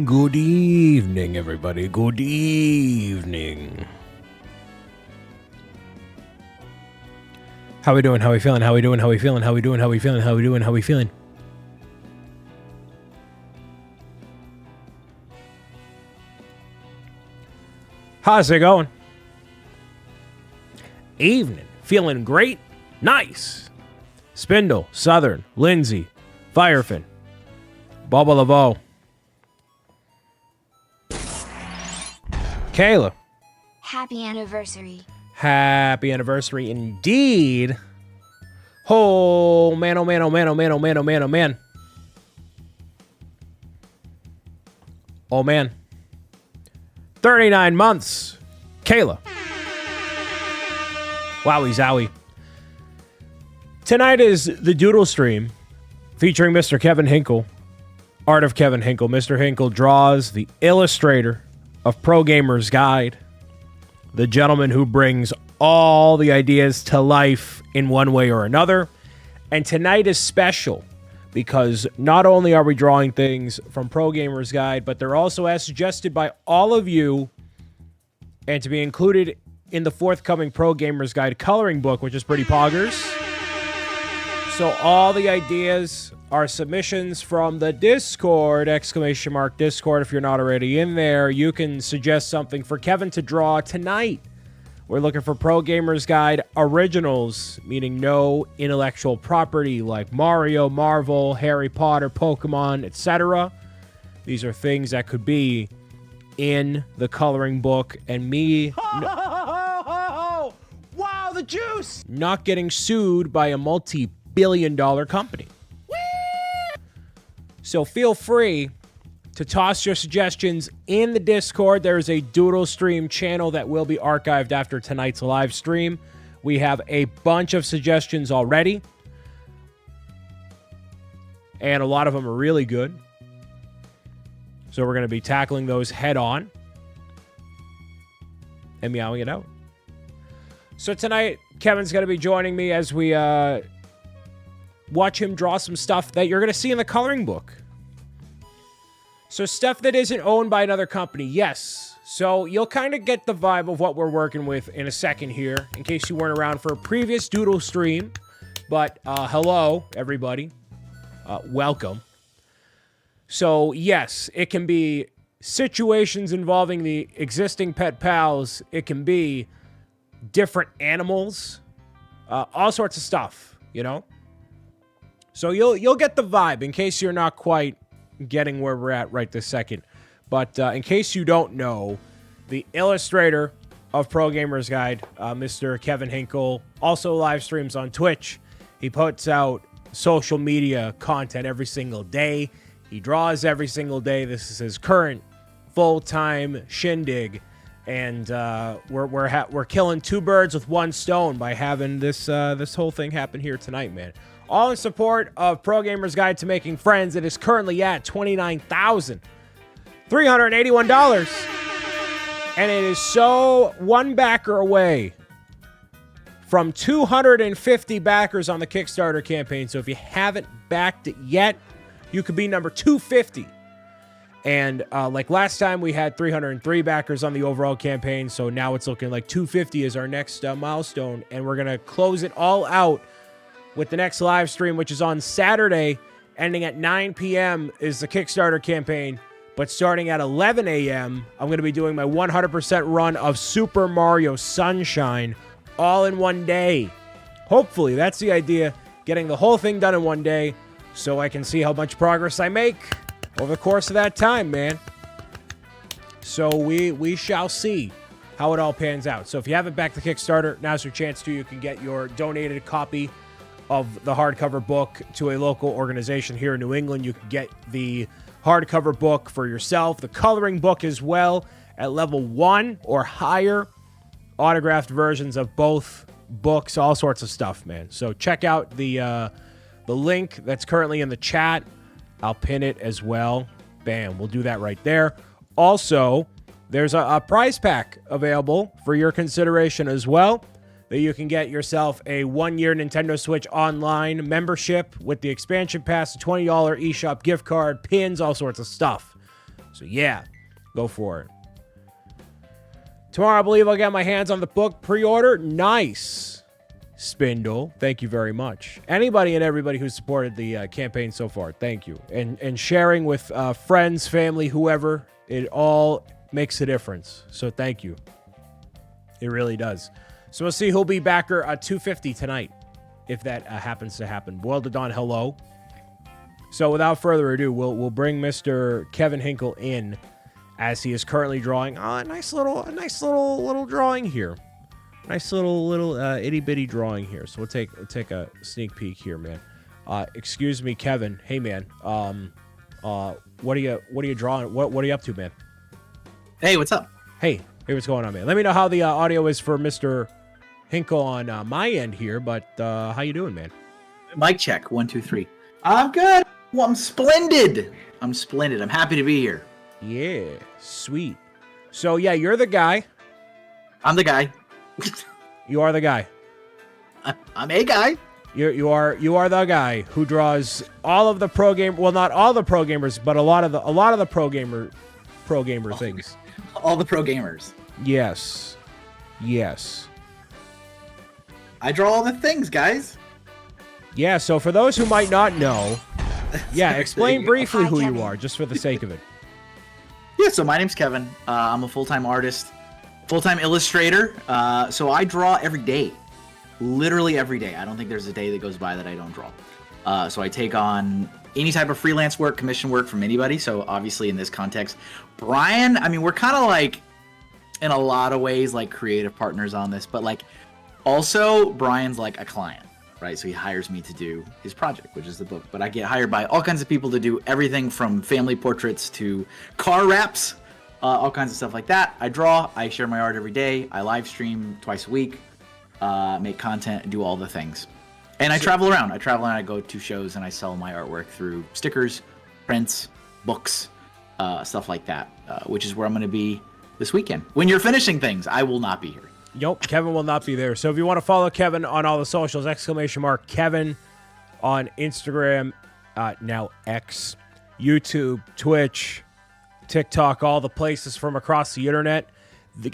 Good evening, everybody. Good evening. How we doing? How we feeling? How we doing? How we feeling? How we doing? How we feeling? How we doing? How we feeling? How's it going? Evening. Feeling great? Nice. Spindle, Southern, Lindsay, Firefin, Bubba Laveau, Kayla. Happy anniversary. Happy anniversary indeed. Oh man, oh man, oh man, oh man, oh man, oh man, oh man. Oh man. 39 months. Kayla. Wowie zowie. Tonight is the Doodle stream featuring Mr. Kevin Hinkle. Art of Kevin Hinkle. Mr. Hinkle draws, the illustrator of Pro Gamer's Guide. The gentleman who brings all the ideas to life in one way or another. And tonight is special because not only are we drawing things from Pro Gamer's Guide, but they're also as suggested by all of you and to be included in the forthcoming Pro Gamer's Guide coloring book, which is pretty poggers. So all the ideas are submissions from the Discord, ! Discord. If you're not already in there, you can suggest something for Kevin to draw tonight. We're looking for Pro Gamer's Guide originals, meaning no intellectual property like Mario, Marvel, Harry Potter, Pokemon, etc. These are things that could be in the coloring book, and me... Wow, the juice! Not getting sued by a multi-billion-dollar company. So feel free to toss your suggestions in the Discord. There is a Doodle stream channel that will be archived after tonight's live stream. We have a bunch of suggestions already, and a lot of them are really good. So we're going to be tackling those head on and meowing it out. So tonight, Kevin's going to be joining me as we watch him draw some stuff that you're going to see in the coloring book. So stuff that isn't owned by another company, yes. So you'll kind of get the vibe of what we're working with in a second here, in case you weren't around for a previous Doodle stream. But hello, everybody. Welcome. So yes, it can be situations involving the existing pet pals. It can be different animals, all sorts of stuff, you know? So you'll get the vibe in case you're not quite getting where we're at right this second. But in case you don't know, the illustrator of Pro Gamer's Guide, Mr. Kevin Hinkle, also live streams on Twitch. He puts out social media content every single day. He draws every single day. This is his current full-time shindig. And we're killing two birds with one stone by having this whole thing happen here tonight, man. All in support of Pro Gamer's Guide to Making Friends. It is currently at $29,381. And it is so one backer away from 250 backers on the Kickstarter campaign. So if you haven't backed it yet, you could be number 250. And like last time, we had 303 backers on the overall campaign. So now it's looking like 250 is our next milestone. And we're going to close it all out with the next live stream, which is on Saturday, ending at 9 p.m. is the Kickstarter campaign. But starting at 11 a.m., I'm going to be doing my 100% run of Super Mario Sunshine all in one day. Hopefully, that's the idea, getting the whole thing done in one day so I can see how much progress I make over the course of that time, man. So we shall see how it all pans out. So if you haven't backed the Kickstarter, now's your chance to. You can get your donated copy of the hardcover book to a local organization here in New England. You can get the hardcover book for yourself, the coloring book as well at level 1 or higher, autographed versions of both books, all sorts of stuff, man. So check out the link that's currently in the chat. I'll pin it as well. Bam, we'll do that right there. Also, there's a prize pack available for your consideration as well, that you can get yourself a 1-year Nintendo Switch Online membership with the expansion pass, a $20 eShop gift card, pins, all sorts of stuff. So yeah, go for it. Tomorrow, I believe I'll get my hands on the book. Pre-order. Nice. Spindle, thank you very much. Anybody and everybody who supported the campaign so far, thank you. And sharing with friends, family, whoever, it all makes a difference. So thank you. It really does. So we'll see who'll be backer 250 tonight, if that happens to happen. Boiled to Dawn, hello. So without further ado, we'll bring Mr. Kevin Hinkle in, as he is currently drawing a nice little drawing here. Nice little itty bitty drawing here. So we'll take a sneak peek here, man. Excuse me, Kevin. Hey, man. What are you drawing? What are you up to, man? Hey, what's up? Hey, what's going on, man? Let me know how the audio is for Mr. Hinkle on my end here. But how you doing, man? Mic check. 1, 2, 3. I'm good. Well, I'm splendid. I'm happy to be here. Yeah, sweet. So yeah, you're the guy. I'm the guy. You are the guy. I'm a guy. You are the guy who draws all of the pro game. Well, not all the pro gamers, but a lot of the pro gamer things. All the pro gamers. Yes. I draw all the things, guys. Yeah. So for those who might not know, yeah, explain briefly who you Kevin. are, just for the sake of it. Yeah. So my name's Kevin. I'm a full-time artist, full-time illustrator. So I draw every day. Literally every day. I don't think there's a day that goes by that I don't draw. So I take on any type of freelance work, commission work from anybody. So obviously in this context, Brian, I mean, we're kind of like, in a lot of ways, like creative partners on this, but like also Brian's like a client, right? So he hires me to do his project, which is the book. But I get hired by all kinds of people to do everything from family portraits to car wraps, all kinds of stuff like that. I draw, I share my art every day. I live stream twice a week. Make content, do all the things. And I travel around. I go to shows and I sell my artwork through stickers, prints, books, stuff like that, which is where I'm going to be this weekend. When you're finishing things, I will not be here. Nope, Kevin will not be there. So if you want to follow Kevin on all the socials, !Kevin on Instagram, now X, YouTube, Twitch, TikTok, all the places from across the internet. The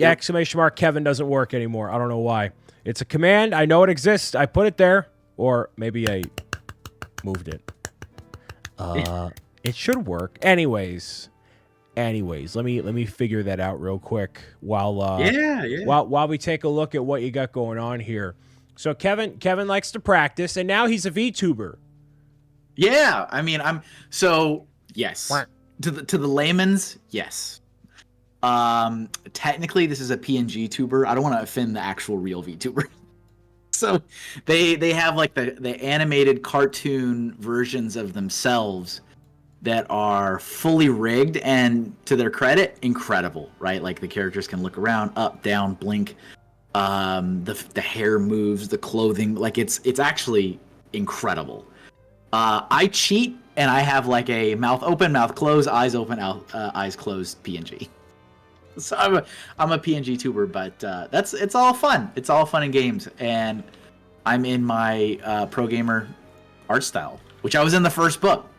!Kevin doesn't work anymore. I don't know why. It's a command. I know it exists. I put it there. Or maybe I moved it. It should work. Anyways, let me figure that out real quick while while we take a look at what you got going on here. So Kevin likes to practice, and now he's a VTuber. Yeah, I mean, yes. To the layman's, yes. Technically, this is a PNG tuber. I don't want to offend the actual real VTuber. So they have like the animated cartoon versions of themselves that are fully rigged, and to their credit, incredible, right? Like the characters can look around, up, down, blink. The hair moves, the clothing, like it's actually incredible. I cheat and I have like a mouth open, mouth closed, eyes open, eyes closed PNG. So I'm a PNG tuber, but it's all fun. It's all fun and games, and I'm in my pro gamer art style, which I was in the first book.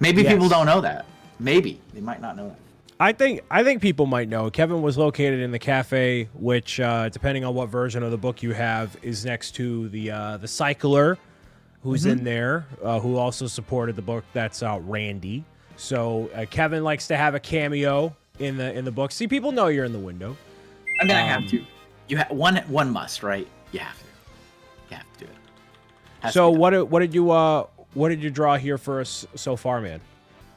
Maybe people don't know that. Maybe they might not know that. I think people might know. Kevin was located in the cafe, which depending on what version of the book you have, is next to the cycler, who's in there, who also supported the book. That's Randy. So Kevin likes to have a cameo in the book. See, people know you're in the window. I mean, I have to. You have one must, right? You have to. You have to do it. So what did you draw here for us so far, man?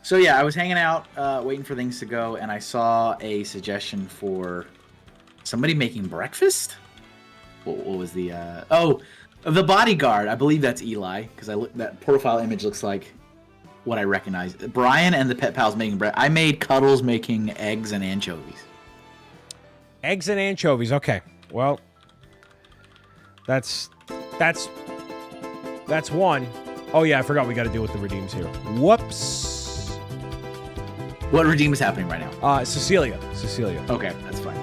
So yeah, I was hanging out, waiting for things to go, and I saw a suggestion for somebody making breakfast. What was the the bodyguard? I believe that's Eli, because that profile image looks like what I recognize. Brian and the Pet Pals making bread. I made Cuddles making eggs and anchovies. Eggs and anchovies. Okay. Well, that's one. Oh yeah, I forgot we got to deal with the redeems here. Whoops. What redeem is happening right now? Cecilia. Okay, that's fine.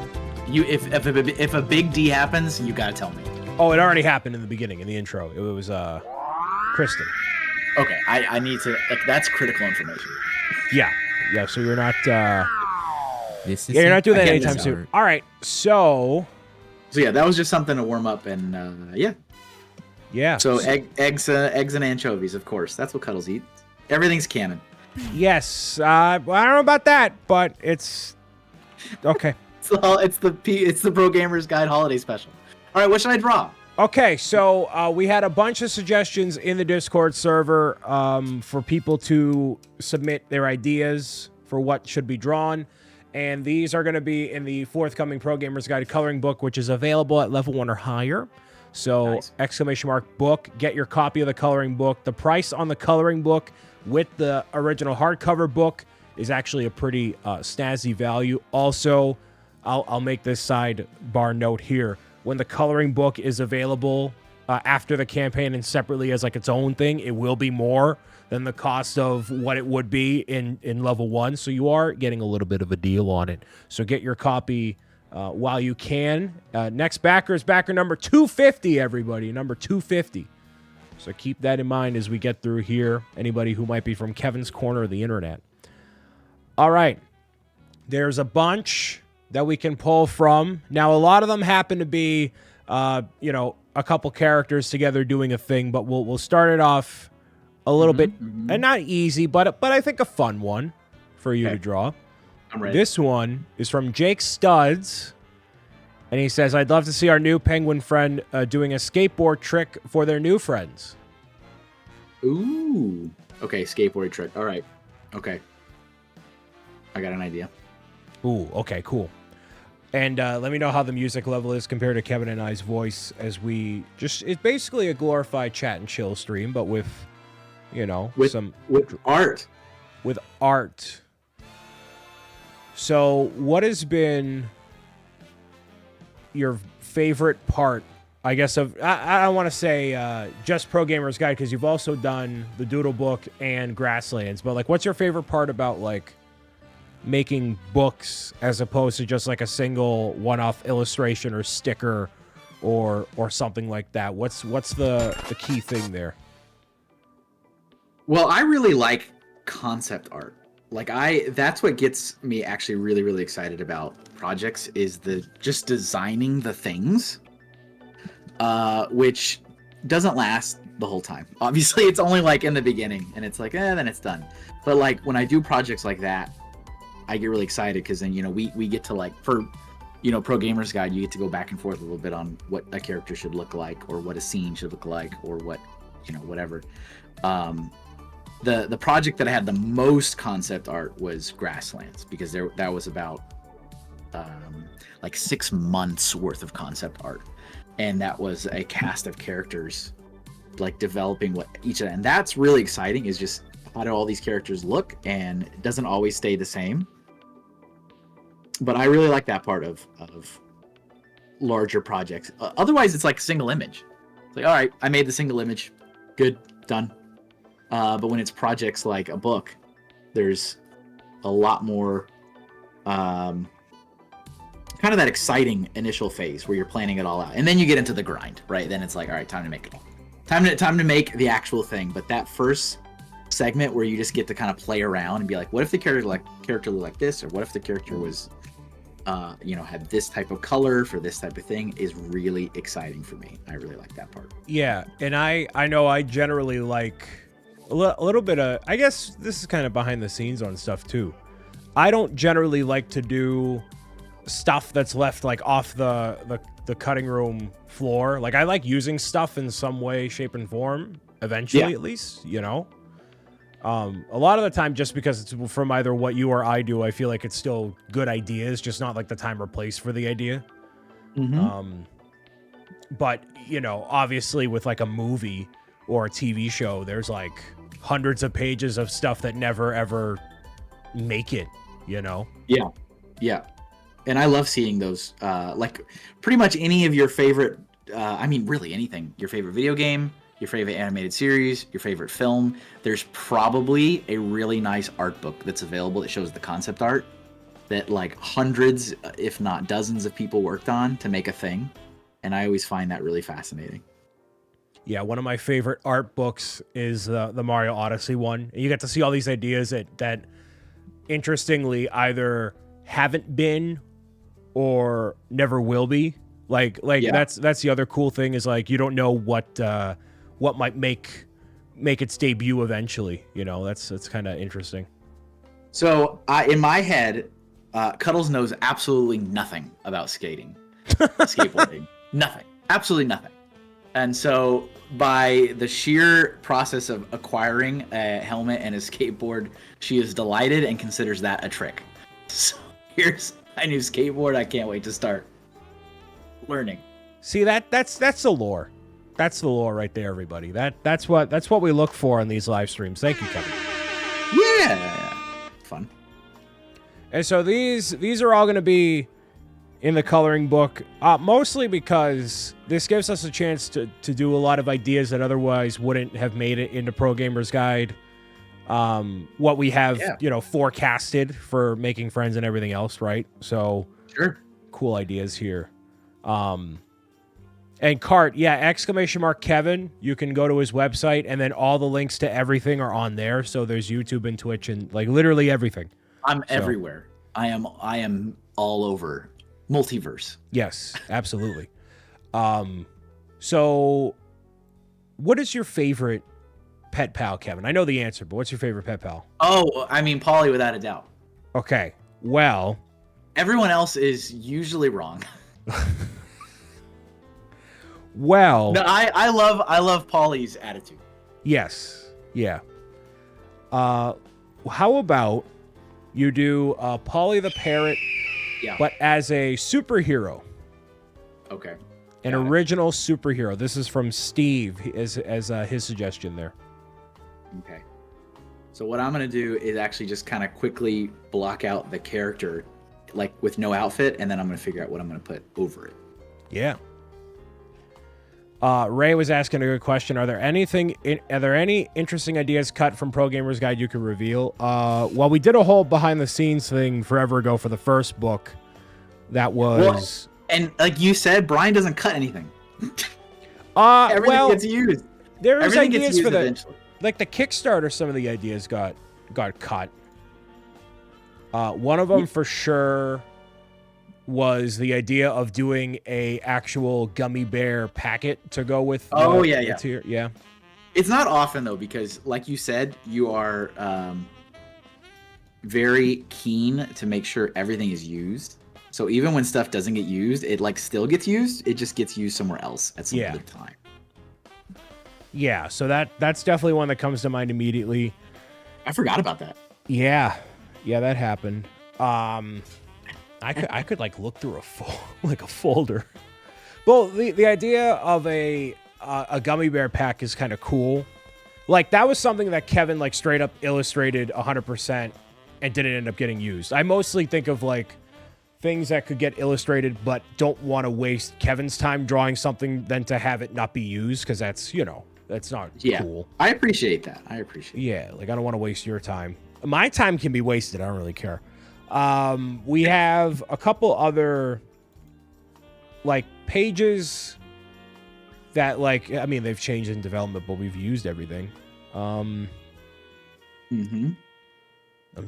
If a big D happens, you gotta tell me. Oh, it already happened in the beginning, in the intro. It was Kristen. Okay, I need to, like, that's critical information. Yeah. Yeah, so you're not This is you're not doing that I can't anytime miss soon. All right. So So yeah, that was just something to warm up, and yeah. yeah. So eggs and anchovies, of course. That's what Cuddles eats. Everything's canon. Yes. Well, I don't know about that, but it's okay. It's the Pro Gamers Guide Holiday Special. All right, what should I draw? Okay, so we had a bunch of suggestions in the Discord server for people to submit their ideas for what should be drawn. And these are going to be in the forthcoming Pro Gamers Guide coloring book, which is available at level 1 or higher. So, Nice. !book, get your copy of the coloring book. The price on the coloring book with the original hardcover book is actually a pretty snazzy value. Also, I'll make this sidebar note here. When the coloring book is available after the campaign and separately as like its own thing, it will be more than the cost of what it would be in level 1. So you are getting a little bit of a deal on it. So get your copy while you can. Next backer is backer number 250, everybody. Number 250. So keep that in mind as we get through here. Anybody who might be from Kevin's corner of the internet. All right. There's a bunch that we can pull from. Now, a lot of them happen to be, a couple characters together doing a thing, but we'll start it off a little bit, and not easy, but I think a fun one for you to draw. I'm ready. This one is from Jake Studs, and he says, I'd love to see our new penguin friend doing a skateboard trick for their new friends. Ooh. Okay, skateboard trick. All right. Okay. I got an idea. Ooh, okay, cool. And let me know how the music level is compared to Kevin and I's voice as we it's basically a glorified chat and chill stream, but with with art. With art. So what has been your favorite part, I guess, of, I don't want to say just Pro Gamers Guide, because you've also done the Doodle book and Grasslands, but like, what's your favorite part about like making books as opposed to just like a single one-off illustration or sticker or something like that? What's the key thing there? Well, I really like concept art. Like that's what gets me actually really, really excited about projects, is just designing the things, which doesn't last the whole time. Obviously, it's only like in the beginning, and it's like, then it's done. But like when I do projects like that, I get really excited because then, we get to like, for, Pro Gamers Guide, you get to go back and forth a little bit on what a character should look like, or what a scene should look like, or what, whatever. The project that I had the most concept art was Grasslands, because that was about like 6 months worth of concept art, and that was a cast of characters like developing what each of them. And that's really exciting, is just how do all these characters look, and it doesn't always stay the same. But I really like that part of larger projects. Otherwise, it's like a single image. It's like, all right, I made the single image, good, done. But when it's projects like a book, there's a lot more kind of that exciting initial phase where you're planning it all out, and then you get into the grind, right? Then it's like, all right, time to make it all. Time to make the actual thing. But that first segment where you just get to kind of play around and be like, what if the character looked like this, or what if the character was had this type of color for this type of thing, is really exciting for me. I really like that part. Yeah, and I know I generally like a little bit of, I guess this is kind of behind the scenes on stuff too. I don't generally like to do stuff that's left like off the cutting room floor. Like, I like using stuff in some way, shape, and form eventually, at least, a lot of the time, just because it's from either what you or I do, I feel like it's still good ideas, just not like the time or place for the idea. But obviously with like a movie or a TV show, there's like hundreds of pages of stuff that never ever make it, Yeah. And I love seeing those, like pretty much any of your favorite, really anything, your favorite video game, your favorite animated series, your favorite film. There's probably a really nice art book that's available that shows the concept art that like hundreds, if not dozens of people worked on to make a thing. And I always find that really fascinating. Yeah, one of my favorite art books is the Mario Odyssey one. You get to see all these ideas that interestingly either haven't been or never will be. Like that's the other cool thing is like you don't know what might make its debut eventually. You know, that's kind of interesting. So in my head, Cuddles knows absolutely nothing about skateboarding. Nothing, absolutely nothing. And so by the sheer process of acquiring a helmet and a skateboard, she is delighted and considers that a trick. So here's my new skateboard. I can't wait to start learning. See, that's the lore. That's the lore right there, everybody. That's what we look for in these live streams. Thank you, Kevin. Yeah. Fun. And so these are all going to be in the coloring book, mostly because this gives us a chance to do a lot of ideas that otherwise wouldn't have made it into Pro Gamer's Guide. What we have, forecasted for making friends and everything else, right? So sure, cool ideas here. And Cart, !Kevin. You can go to his website, and then all the links to everything are on there. So there's YouTube and Twitch and like literally everything. I'm everywhere. I am all over. Multiverse. Yes, absolutely. So what is your favorite pet pal, Kevin? I know the answer, but what's your favorite pet pal? Oh, I mean, Polly, without a doubt. Okay, well. Everyone else is usually wrong. Well. No, I love Polly's attitude. Yes, yeah. How about you do Polly the parrot, but as a superhero? Okay. An original superhero. This is from Steve as his suggestion there. Okay. So what I'm going to do is actually just kind of quickly block out the character like with no outfit, and then I'm going to figure out what I'm going to put over it. Yeah. Ray was asking a good question. Are there any interesting ideas cut from Pro Gamer's Guide you could reveal? Well, we did a whole behind the scenes thing forever ago for the first book. That was... and like you said, Brian doesn't cut anything. Everything gets used. There's ideas for eventually. Like the Kickstarter, some of the ideas got cut. One of them for sure was the idea of doing a actual gummy bear packet to go with. Yeah. It's not often though, because like you said, you are very keen to make sure everything is used. So even when stuff doesn't get used, it like still gets used. It just gets used somewhere else at some other time. Yeah, so that's definitely one that comes to mind immediately. I forgot about that. Yeah, that happened. I could like look through a folder. Well, the idea of a gummy bear pack is kind of cool. Like that was something that Kevin like straight up illustrated 100% and didn't end up getting used. I mostly think of like things that could get illustrated but don't want to waste Kevin's time drawing something than to have it not be used, because that's that's not cool. I appreciate that. Yeah, like I don't want to waste your time. My time can be wasted. I don't really care. We have a couple other like pages that like, I mean, they've changed in development, but we've used everything. I'm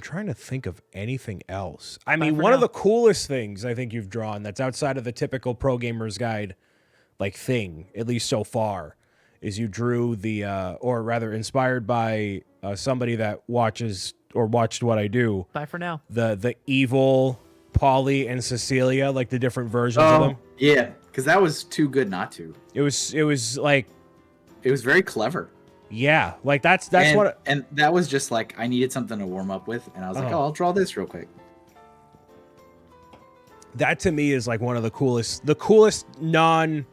trying to think of anything else. I mean, one of the coolest things I think you've drawn that's outside of the typical Pro Gamer's Guide like thing, at least so far, is you drew the, or rather inspired by somebody that watches or watched what I do. Bye for now. The evil Polly and Cecilia, like the different versions of them. Yeah, because that was too good not to. It was like, it was very clever. Yeah, like that's what. And that was just like I needed something to warm up with, and I was like, I'll draw this real quick. That to me is like one of the coolest non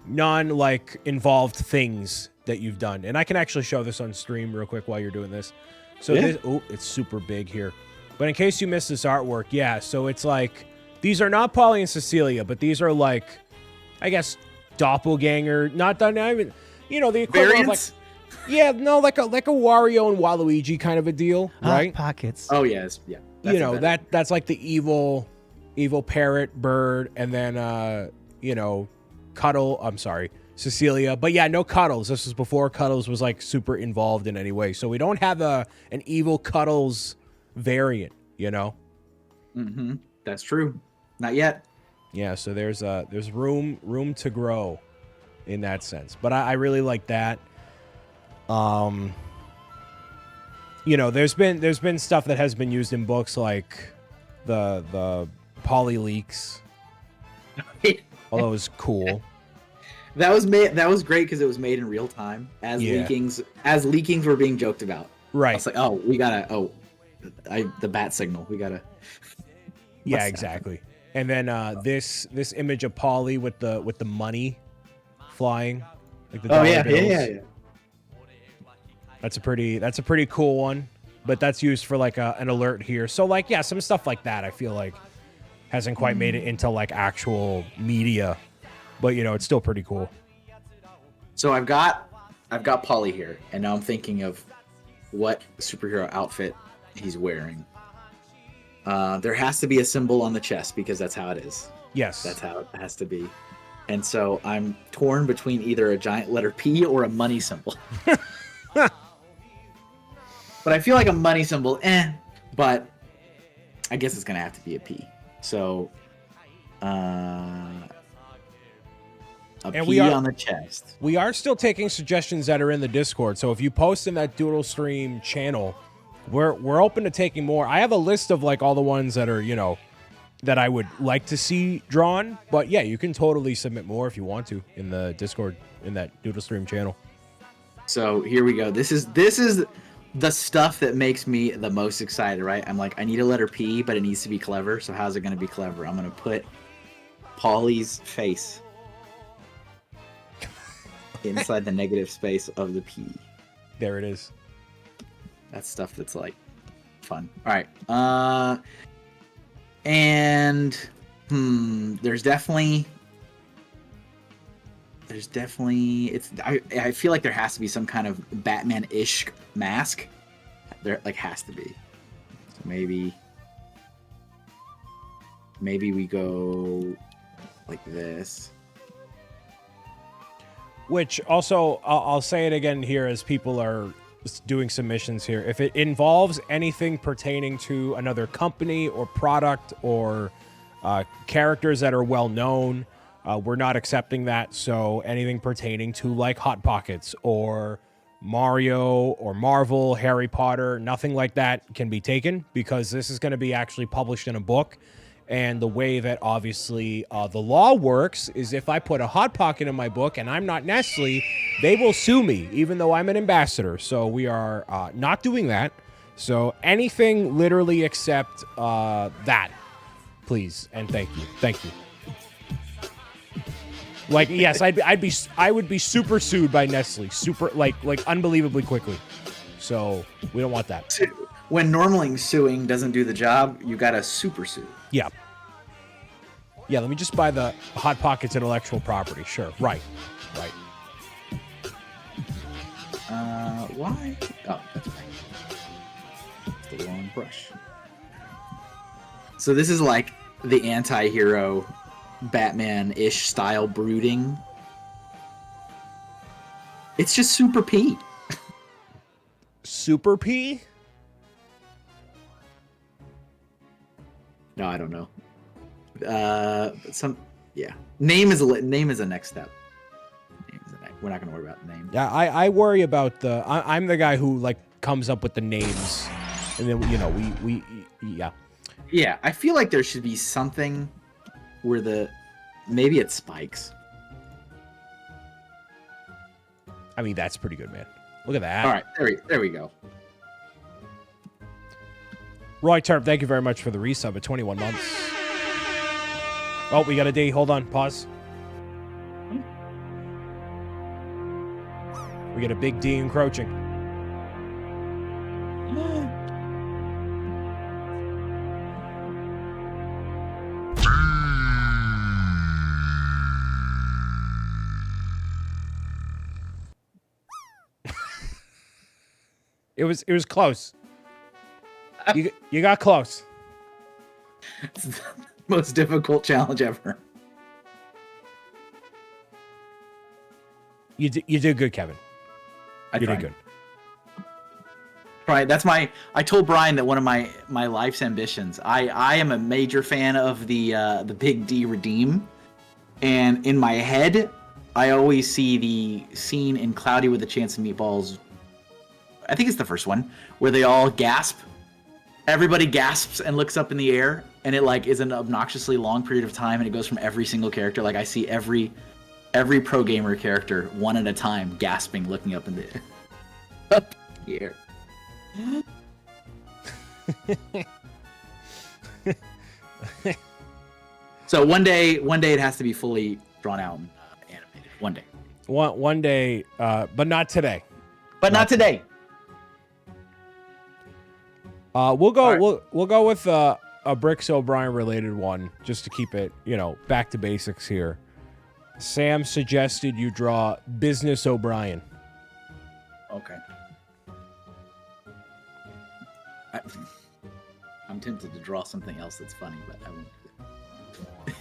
like involved things that you've done. And I can actually show this on stream real quick while you're doing this. So it's super big here. But in case you missed this artwork, so it's like these are not Polly and Cecilia, but these are like, I guess, doppelganger, not done even, the equivalent of like, like a Wario and Waluigi kind of a deal, right? Pockets. Oh yes, yeah. That's like the evil parrot bird, and then Cecilia. But yeah, no Cuddles. This was before Cuddles was like super involved in any way. So we don't have an evil Cuddles variant, you know? Mm-hmm. That's true. Not yet. Yeah, so there's room to grow in that sense. But I really like that. You know, there's been stuff that has been used in books like the poly leaks. Although it was cool. That was great because it was made in real time as leakings were being joked about. Right. I was like, oh, the bat signal. We gotta. Yeah, exactly. And then this image of Polly with the money flying, like the dollar bills. Yeah. That's a pretty cool one. But that's used for like an alert here. So like, yeah, some stuff like that I feel like hasn't quite made it into like actual media, but you know, it's still pretty cool. So I've got Polly here, and now I'm thinking of what superhero outfit he's wearing. There has to be a symbol on the chest because that's how it is. Yes. That's how it has to be. And so I'm torn between either a giant letter P or a money symbol. But I feel like a money symbol, but I guess it's going to have to be a P. So, P on the chest. We are still taking suggestions that are in the Discord. So if you post in that Doodle Stream channel, we're open to taking more. I have a list of like all the ones that are, you know, that I would like to see drawn. But yeah, you can totally submit more if you want to in the Discord, in that Doodle Stream channel. So here we go. This is the stuff that makes me the most excited, right? I'm like, I need a letter P, but it needs to be clever. So how's it going to be clever? I'm going to put Polly's face inside the negative space of the P. There it is. That's stuff that's like fun. All right. And there's definitely I feel like there has to be some kind of Batman-ish mask. There like has to be. So maybe we go like this. Which also, I'll say it again here as people are doing submissions here. If it involves anything pertaining to another company or product or characters that are well known, we're not accepting that. So anything pertaining to like Hot Pockets or Mario or Marvel, Harry Potter, nothing like that can be taken because this is going to be actually published in a book. And the way that obviously the law works is if I put a Hot Pocket in my book and I'm not Nestle, they will sue me, even though I'm an ambassador. So we are not doing that. So anything literally except that, please. And thank you. Thank you. Like, yes, I would be super sued by Nestle, like unbelievably quickly. So we don't want that. When normally suing doesn't do the job, you got to super sue. Yeah. Yeah, let me just buy the Hot Pockets intellectual property. Sure. Right. Why? Oh, that's right. It's the wrong brush. So this is like the anti-hero Batman-ish style brooding. It's just Super P. Super P? No, I don't know. Name is a next step. We're not gonna worry about the name. Yeah, I worry about I'm the guy who like comes up with the names, and then we Yeah, I feel like there should be something where maybe it spikes. I mean, that's pretty good, man. Look at that. All right, there we go. Roy Turp, thank you very much for the resub at 21 months. Oh, we got a D. Hold on. Pause. We get a big D encroaching. It was close. You got close. It's the most difficult challenge ever. You did good, Kevin. You did good. Brian, I told Brian that one of my life's ambitions. I am a major fan of the Big D Redeem, and in my head, I always see the scene in Cloudy with a Chance of Meatballs. I think it's the first one where they all gasp. Everybody gasps and looks up in the air, and it like is an obnoxiously long period of time, and it goes from every single character. Like I see every pro gamer character one at a time gasping, looking up in the air. Up here. So one day it has to be fully drawn out and animated. One day. One day, but not today. But not today. We'll go. All right. We'll go with a Bricks O'Brien related one, just to keep it, back to basics here. Sam suggested you draw Business O'Brien. Okay. I'm tempted to draw something else that's funny, but I won't do that.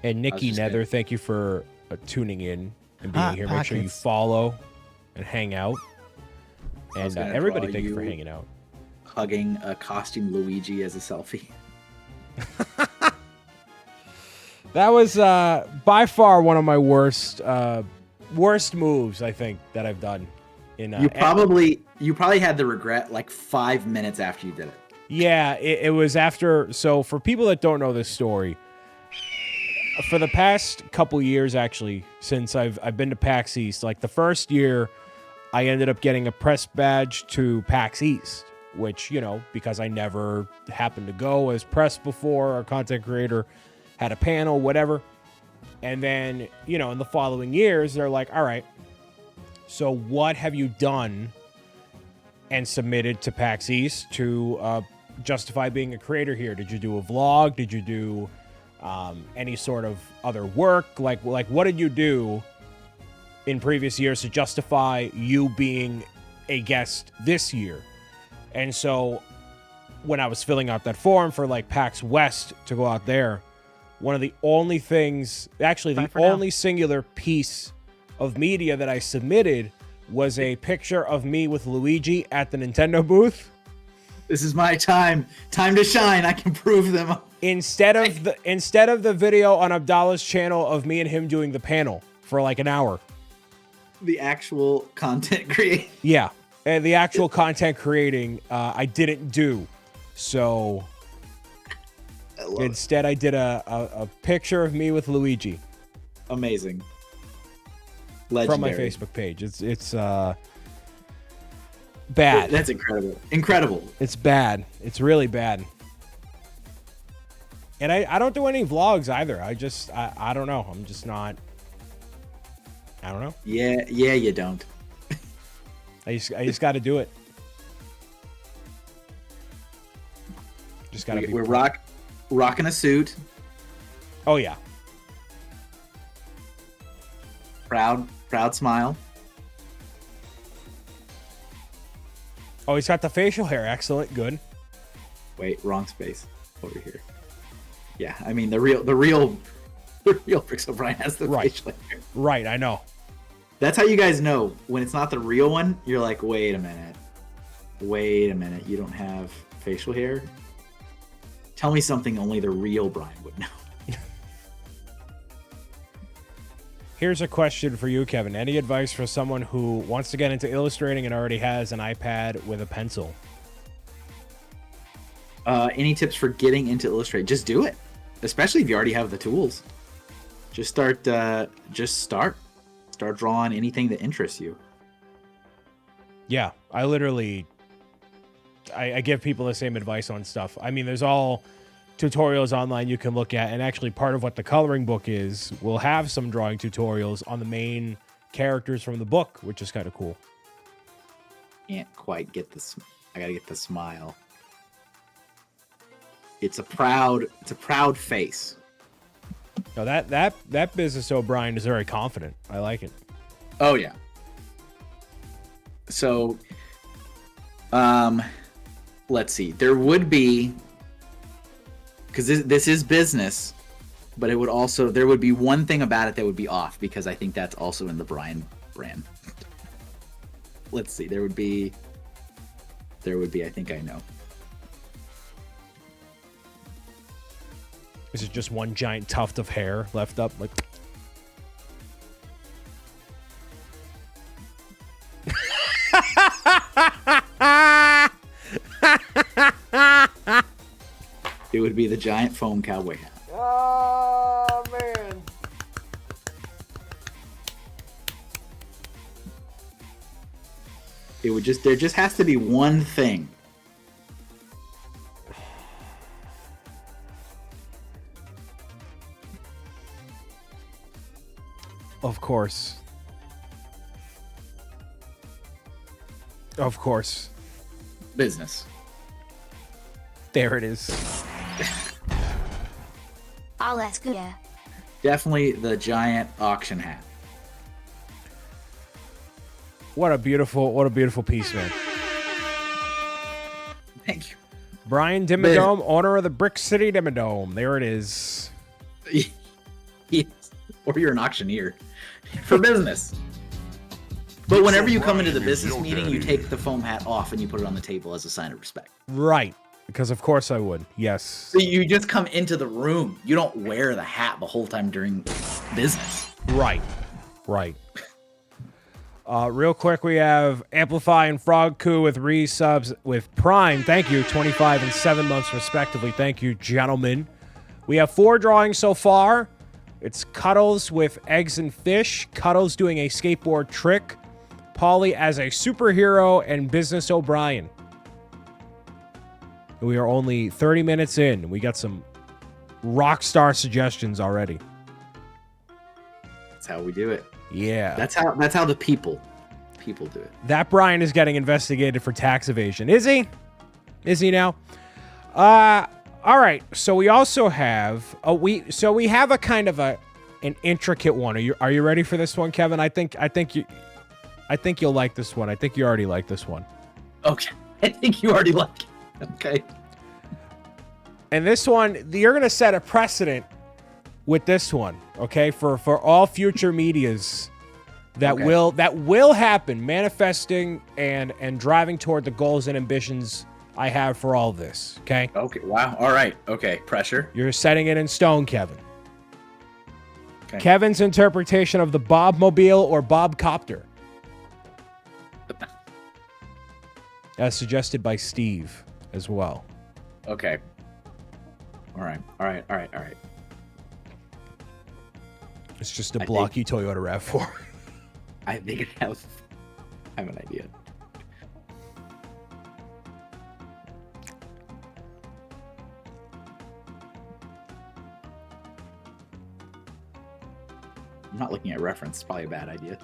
And Nikki Nether, thank you for tuning in and being here. Make sure you follow and hang out. And everybody, thank you for hanging out. Hugging a costume Luigi as a selfie. That was by far one of my worst moves, I think, that I've done. You probably had the regret like 5 minutes after you did it. Yeah, it was after. So for people that don't know this story, for the past couple years, actually, since I've been to PAX East, like the first year, I ended up getting a press badge to PAX East, which, because I never happened to go as press before or content creator, had a panel, whatever. And then, in the following years, they're like, all right, so what have you done and submitted to PAX East to justify being a creator here? Did you do a vlog? Did you do any sort of other work? Like what did you do in previous years to justify you being a guest this year? And so when I was filling out that form for like PAX West to go out there, one of the only things, actually the only singular piece of media that I submitted was a picture of me with Luigi at the Nintendo booth. This is my time to shine. I can prove them. Instead of the video on Abdallah's channel of me and him doing the panel for like an hour. The actual content creating. Yeah, and the actual content creating, I didn't do. So instead, I did a picture of me with Luigi. Amazing. Legendary. From my Facebook page. It's bad. That's incredible. Incredible. It's bad. It's really bad. And I don't do any vlogs either. I don't know. I'm just not. I don't know. Yeah, you don't. I just got to do it. Just got to be. We're rocking a suit. Oh yeah. Proud smile. Oh, he's got the facial hair. Excellent. Good. Wait, wrong space. Over here. Yeah, I mean the real Bricks O'Brien has the facial hair. Right, I know. That's how you guys know when it's not the real one. You're like, wait a minute, you don't have facial hair. Tell me something only the real Brian would know. Here's a question for you, Kevin. Any advice for someone who wants to get into illustrating and already has an iPad with a pencil? Any tips for getting into Illustrator? Just do it, especially if you already have the tools. Just start drawing anything that interests you. Yeah, I literally I give people the same advice on stuff. I mean, there's all tutorials online you can look at, and actually part of what the coloring book is will have some drawing tutorials on the main characters from the book, which is kind of cool. Can't quite get this. I gotta get the smile. It's a proud face. No, that Business O'Brien is very confident. I like it. Oh yeah. So, let's see. There would be, because this is business, but there would be one thing about it that would be off, because I think that's also in the Brian brand. let's see. There would be. I think I know. Is it just one giant tuft of hair left up? Like. It would be the giant foam cowboy hat. Oh, man. It would just. There just has to be one thing. Of course. Of course. Business. There it is. All that's good. Definitely the giant auction hat. What a beautiful piece, man. Thank you. Brian Dimmadome, owner of the Brick City Dimmadome. There it is. Yes. Or you're an auctioneer for business. But whenever you come into the business meeting, you take the foam hat off and you put it on the table as a sign of respect. Right. Because of course I would. Yes. So you just come into the room. You don't wear the hat the whole time during business. Right. Right. Real quick, we have Amplify and Frog Coup with resubs with Prime. Thank you. 25 and 7 months respectively. Thank you, gentlemen. We have 4 drawings so far. It's Cuddles with eggs and fish. Cuddles doing a skateboard trick. Polly as a superhero, and Business O'Brien. We are only 30 minutes in. We got some rock star suggestions already. That's how we do it. Yeah. That's how the people do it. That Brian is getting investigated for tax evasion. Is he? Is he now? All right. So we also have we have a kind of an intricate one. Are you ready for this one, Kevin? I think you'll like this one. I think you already like this one. Okay. I think you already like it. Okay. And this one, you're gonna set a precedent with this one, okay? For all future medias that will happen, manifesting and driving toward the goals and ambitions I have for all this. Okay. Okay. Wow. All right. Okay. Pressure. You're setting it in stone, Kevin. Okay. Kevin's interpretation of the Bobmobile or Bobcopter, as suggested by Steve as well. Okay. All right. It's just a blocky Toyota RAV4. I think I have an idea. I'm not looking at reference. It's probably a bad idea.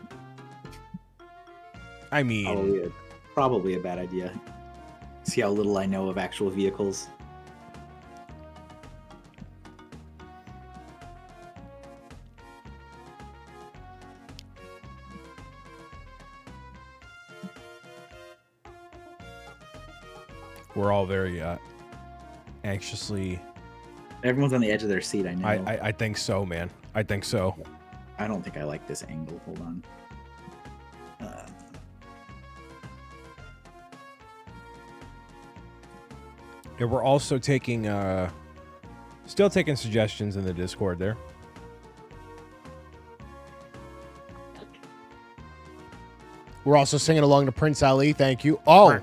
I mean, Probably a bad idea. See how little I know of actual vehicles. we're all very anxiously. Everyone's on the edge of their seat, I know. I think so, man. I think so. I don't think I like this angle. Hold on. Yeah, we're also taking, still taking suggestions in the Discord there. We're also singing along to Prince Ali. Thank you. Oh.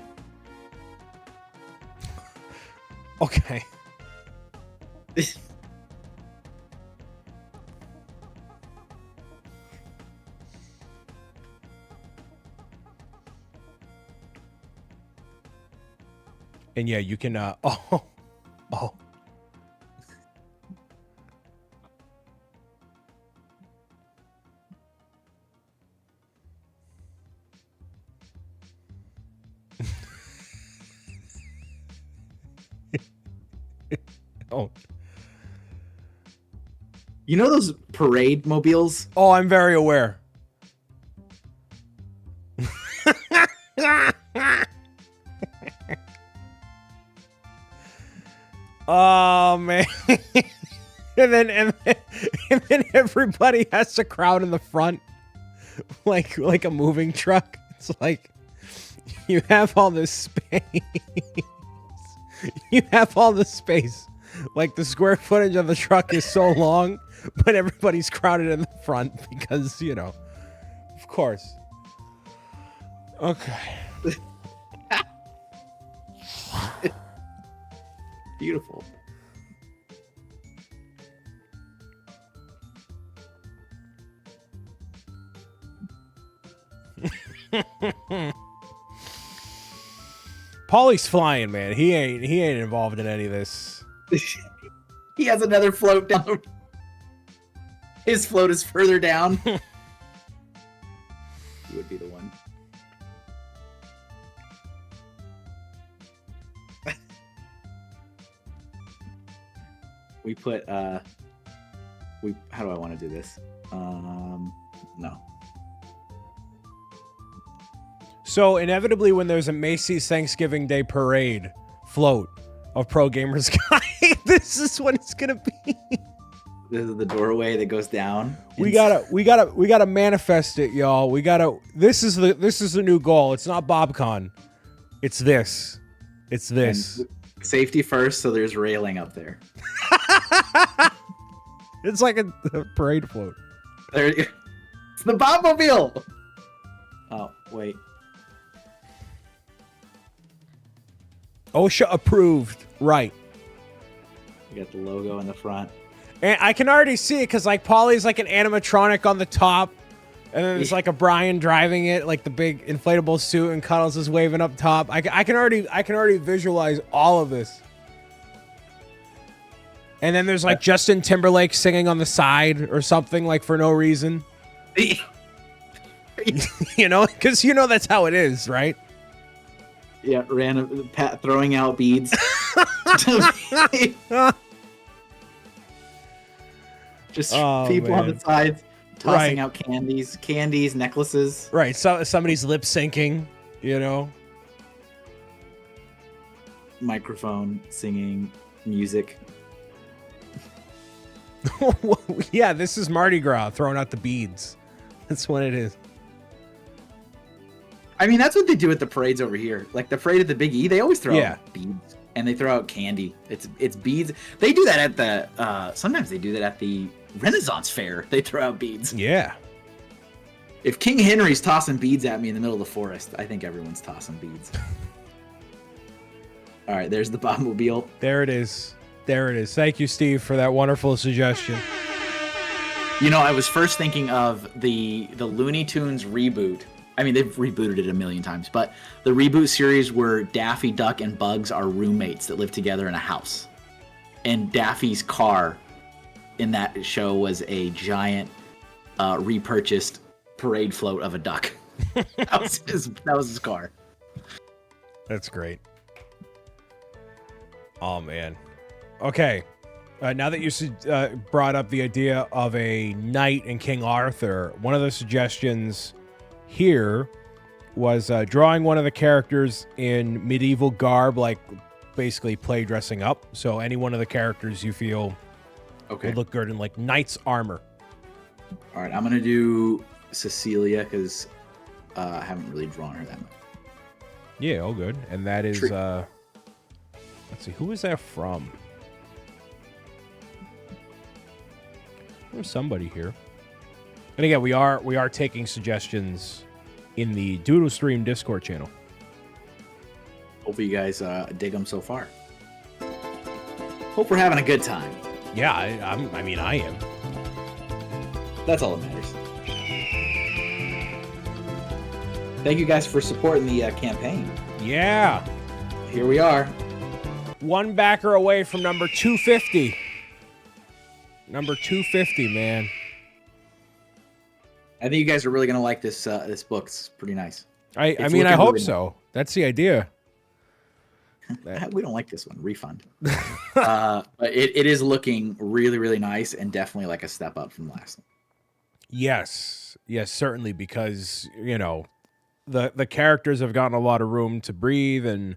Okay. And yeah, you can, oh. Oh. You know those parade mobiles? Oh, I'm very aware. Oh man. and then everybody has to crowd in the front like a moving truck. It's like You have all this space. You have all this space. Like the square footage of the truck is so long, but everybody's crowded in the front because, you know, of course. Okay. Beautiful. Paulie's flying, man. He ain't involved in any of this. He has another float down. His float is further down. He would be the one. We put how do I want to do this? No. So inevitably, when there's a Macy's Thanksgiving Day parade float of Pro Gamers Guy, this is what it's gonna be. This is the doorway that goes down. We gotta manifest it, y'all. This is the new goal. It's not BobCon. It's this. It's this. And safety first, so there's railing up there. It's like a parade float. There, it's the Bobmobile. Oh wait. OSHA approved. Right. You got the logo in the front. And I can already see it because like Paulie's like an animatronic on the top, and then there's like a Brian driving it, like the big inflatable suit, and Cuddles is waving up top. I can already visualize all of this. And then there's like Justin Timberlake singing on the side or something, like for no reason. You know, because you know that's how it is, right? Yeah, Pat throwing out beads. Just people on the sides tossing out candies, necklaces. Right. So somebody's lip syncing, you know. Microphone, singing, music. Yeah, this is Mardi Gras throwing out the beads. That's what it is. I mean, that's what they do at the parades over here. Like the parade at the Big E, they always throw out beads and they throw out candy. It's beads. They do that at the sometimes they do that at the Renaissance Fair. They throw out beads. Yeah. If King Henry's tossing beads at me in the middle of the forest, I think everyone's tossing beads. All right, there's the Bobmobile. There it is. There it is. Thank you, Steve, for that wonderful suggestion. You know, I was first thinking of the Looney Tunes reboot. I mean, they've rebooted it a million times, but the reboot series where Daffy Duck and Bugs are roommates that live together in a house. And Daffy's car in that show was a giant repurchased parade float of a duck. That was his car. That's great. Oh, man. Okay. Now that you brought up the idea of a knight in King Arthur, one of the suggestions here was drawing one of the characters in medieval garb, like basically play dressing up. So any one of the characters you feel would look good in like knight's armor. All right, I'm going to do Cecilia because I haven't really drawn her that much. Yeah, all good. And that is, let's see, who is that from? There's somebody here. And again, we are taking suggestions in the Doodle Stream Discord channel. Hopefully you guys dig them so far. Hope we're having a good time. Yeah, I mean, I am. That's all that matters. Thank you guys for supporting the campaign. Yeah. Here we are. One backer away from number 250. Number 250, man. I think you guys are really gonna like this this book. It's pretty nice. I mean, I hope so. That's the idea. We don't like this one. Refund. But it is looking really, really nice and definitely like a step up from last one. Yes, certainly, because you know the characters have gotten a lot of room to breathe and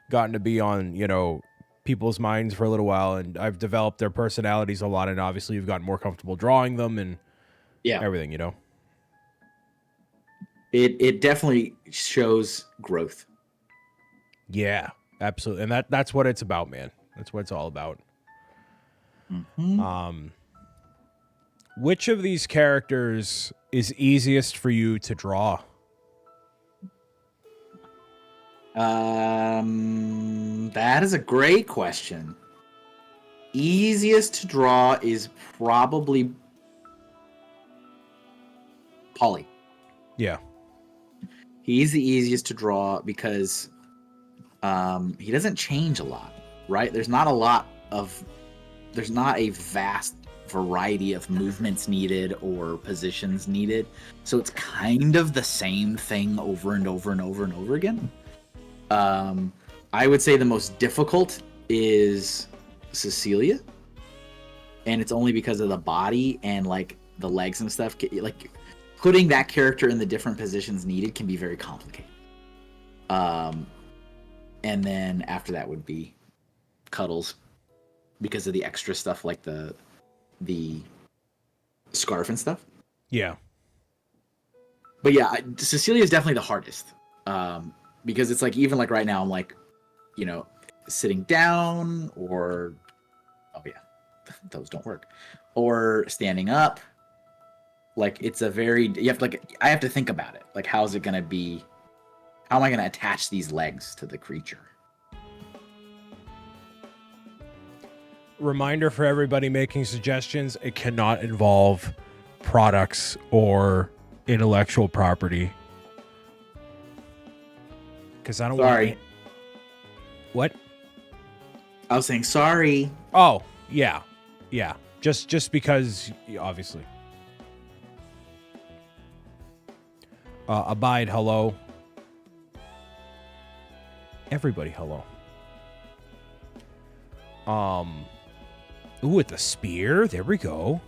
gotten to be on people's minds for a little while, and I've developed their personalities a lot, and obviously you've gotten more comfortable drawing them and everything, It definitely shows growth. Yeah, absolutely. And that's what it's about, man. That's what it's all about. Mm-hmm. Which of these characters is easiest for you to draw? That is a great question. Easiest to draw is probably Polly. Yeah. He's the easiest to draw because he doesn't change a lot, right? There's not a vast variety of movements needed or positions needed. So it's kind of the same thing over and over and over and over again. I would say the most difficult is Cecilia. And it's only because of the body and like the legs and stuff. Like putting that character in the different positions needed can be very complicated. And then after that would be Cuddles, because of the extra stuff like the scarf and stuff. Yeah. But yeah, Cecilia is definitely the hardest, because it's like even like right now I'm like, sitting down or those don't work, or standing up. Like it's a very I have to think about it. Like how's it gonna be? How am I gonna attach these legs to the creature? Reminder for everybody making suggestions, it cannot involve products or intellectual property. Because I don't Sorry. want... What? I was saying sorry. Oh, yeah. Yeah. Just because, obviously. Abide, hello. Everybody, hello. Ooh, with the spear. There we go.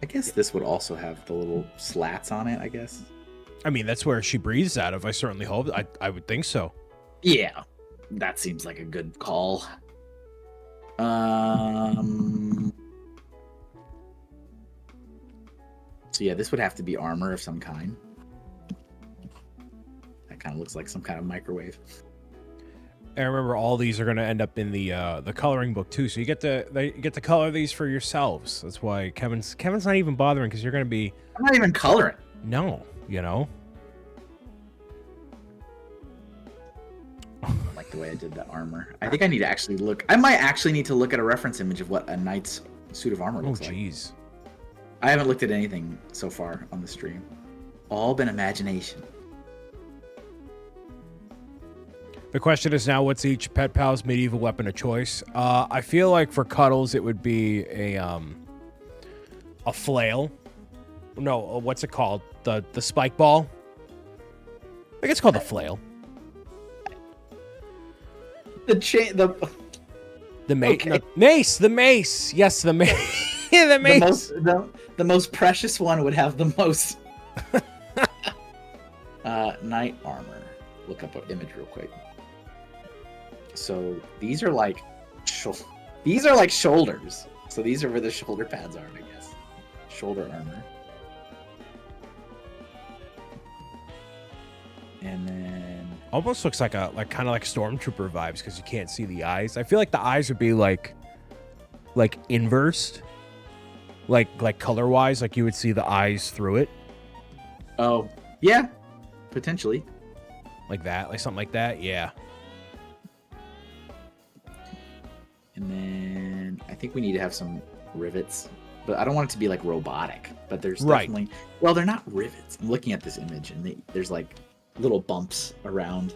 I guess this would also have the little slats on it, I guess. I mean, that's where she breathes out of. I certainly hope. I would think so. Yeah. That seems like a good call. So yeah, this would have to be armor of some kind. That kind of looks like some kind of microwave. And remember, all these are going to end up in the coloring book too. So you get to color these for yourselves. That's why Kevin's not even bothering, because you're going to be... I'm not even coloring. No, I like the way I did the armor. I think I need to actually look. I might actually need to look at a reference image of what a knight's suit of armor looks like. Oh, jeez. I haven't looked at anything so far on the stream. All been imagination. The question is now, what's each Pet Pal's medieval weapon of choice? I feel like for Cuddles, it would be a flail. No, what's it called? The spike ball? I think it's called the flail. The mace. Okay. The mace. Yes, the mace. The mace. The most precious one would have the most knight armor. Look up an image real quick. So these are like shoulders. So these are where the shoulder pads are, I guess. Shoulder armor. And then Almost looks like kind of like Stormtrooper vibes, because you can't see the eyes. I feel like the eyes would be like inversed, like color wise, like you would see the eyes through it. Oh yeah, potentially Like that, like something like that. Yeah. And then I think we need to have some rivets, but I don't want it to be like robotic. But there's definitely, well, they're not rivets. I'm looking at this image, and there's like little bumps around.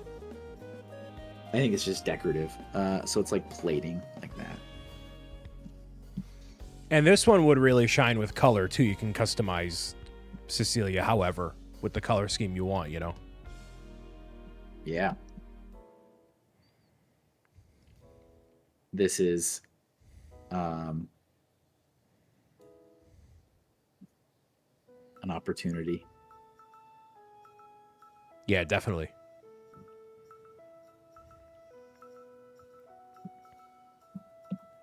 I think it's just decorative. So it's like plating like that. And this one would really shine with color too. You can customize Cecilia however with the color scheme you want, Yeah. This is an opportunity. Yeah, definitely.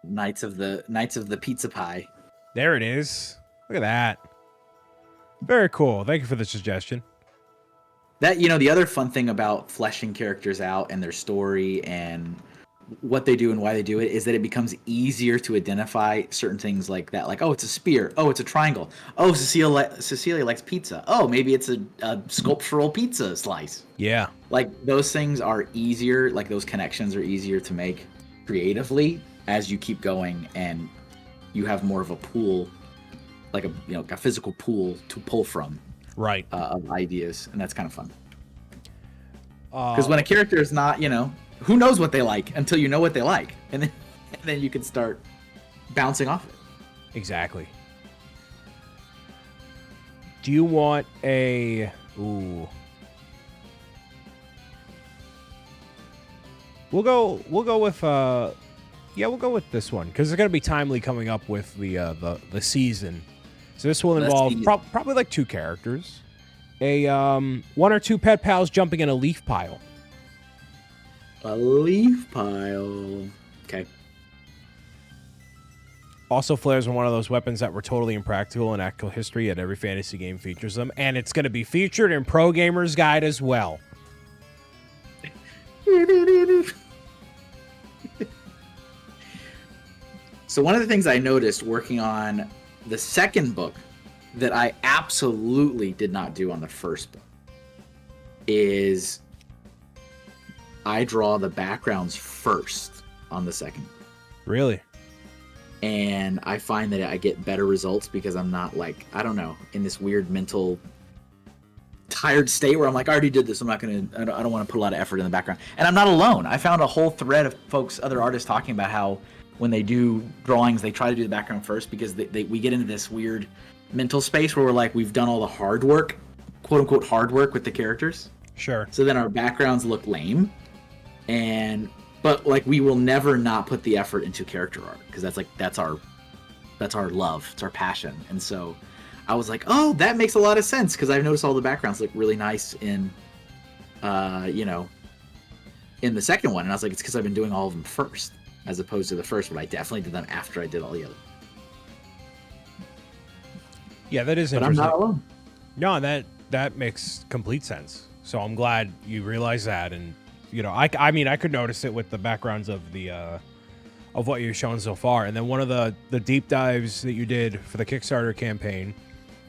Knights of the Pizza Pie. There it is. Look at that. Very cool. Thank you for the suggestion. That, you know, the other fun thing about fleshing characters out and their story and what they do and why they do it is that it becomes easier to identify certain things like that. Like, oh, it's a spear. Oh, it's a triangle. Oh, Cecilia likes pizza. Oh, maybe it's a sculptural pizza slice. Yeah. Like, those things are easier. Like, those connections are easier to make creatively as you keep going and you have more of a pool, like a physical pool to pull from. Right. Of ideas, and that's kind of fun. Because when a character is not, who knows what they like until you know what they like, and then you can start bouncing off it. Exactly. Do you want a... Ooh. We'll go with we'll go with this one because it's gonna be timely coming up with the season. So this will involve probably like 2 characters, a 1 or 2 pet pals jumping in a leaf pile. A leaf pile. Okay. Also, flares are one of those weapons that were totally impractical in actual history, yet every fantasy game features them, and it's going to be featured in Pro Gamer's Guide as well. So one of the things I noticed working on the second book that I absolutely did not do on the first book is I draw the backgrounds first on the second book. Really? And I find that I get better results because I'm not like, I don't know, in this weird mental tired state where I'm like, I already did this. I don't want to put a lot of effort in the background. And I'm not alone. I found a whole thread of other artists talking about how when they do drawings, they try to do the background first because we get into this weird mental space where we're like, we've done all the hard work, quote unquote hard work with the characters. Sure. So then our backgrounds look lame. But like we will never not put the effort into character art because that's our love, it's our passion. And so I was like, oh, that makes a lot of sense because I've noticed all the backgrounds look really nice in the second one. And I was like, it's because I've been doing all of them first as opposed to the first one. I definitely did them after I did all the other. Yeah, that is but interesting. I'm not alone. No, that makes complete sense. So I'm glad you realized that. And, I mean, I could notice it with the backgrounds of the of what you've shown so far. And then one of the deep dives that you did for the Kickstarter campaign,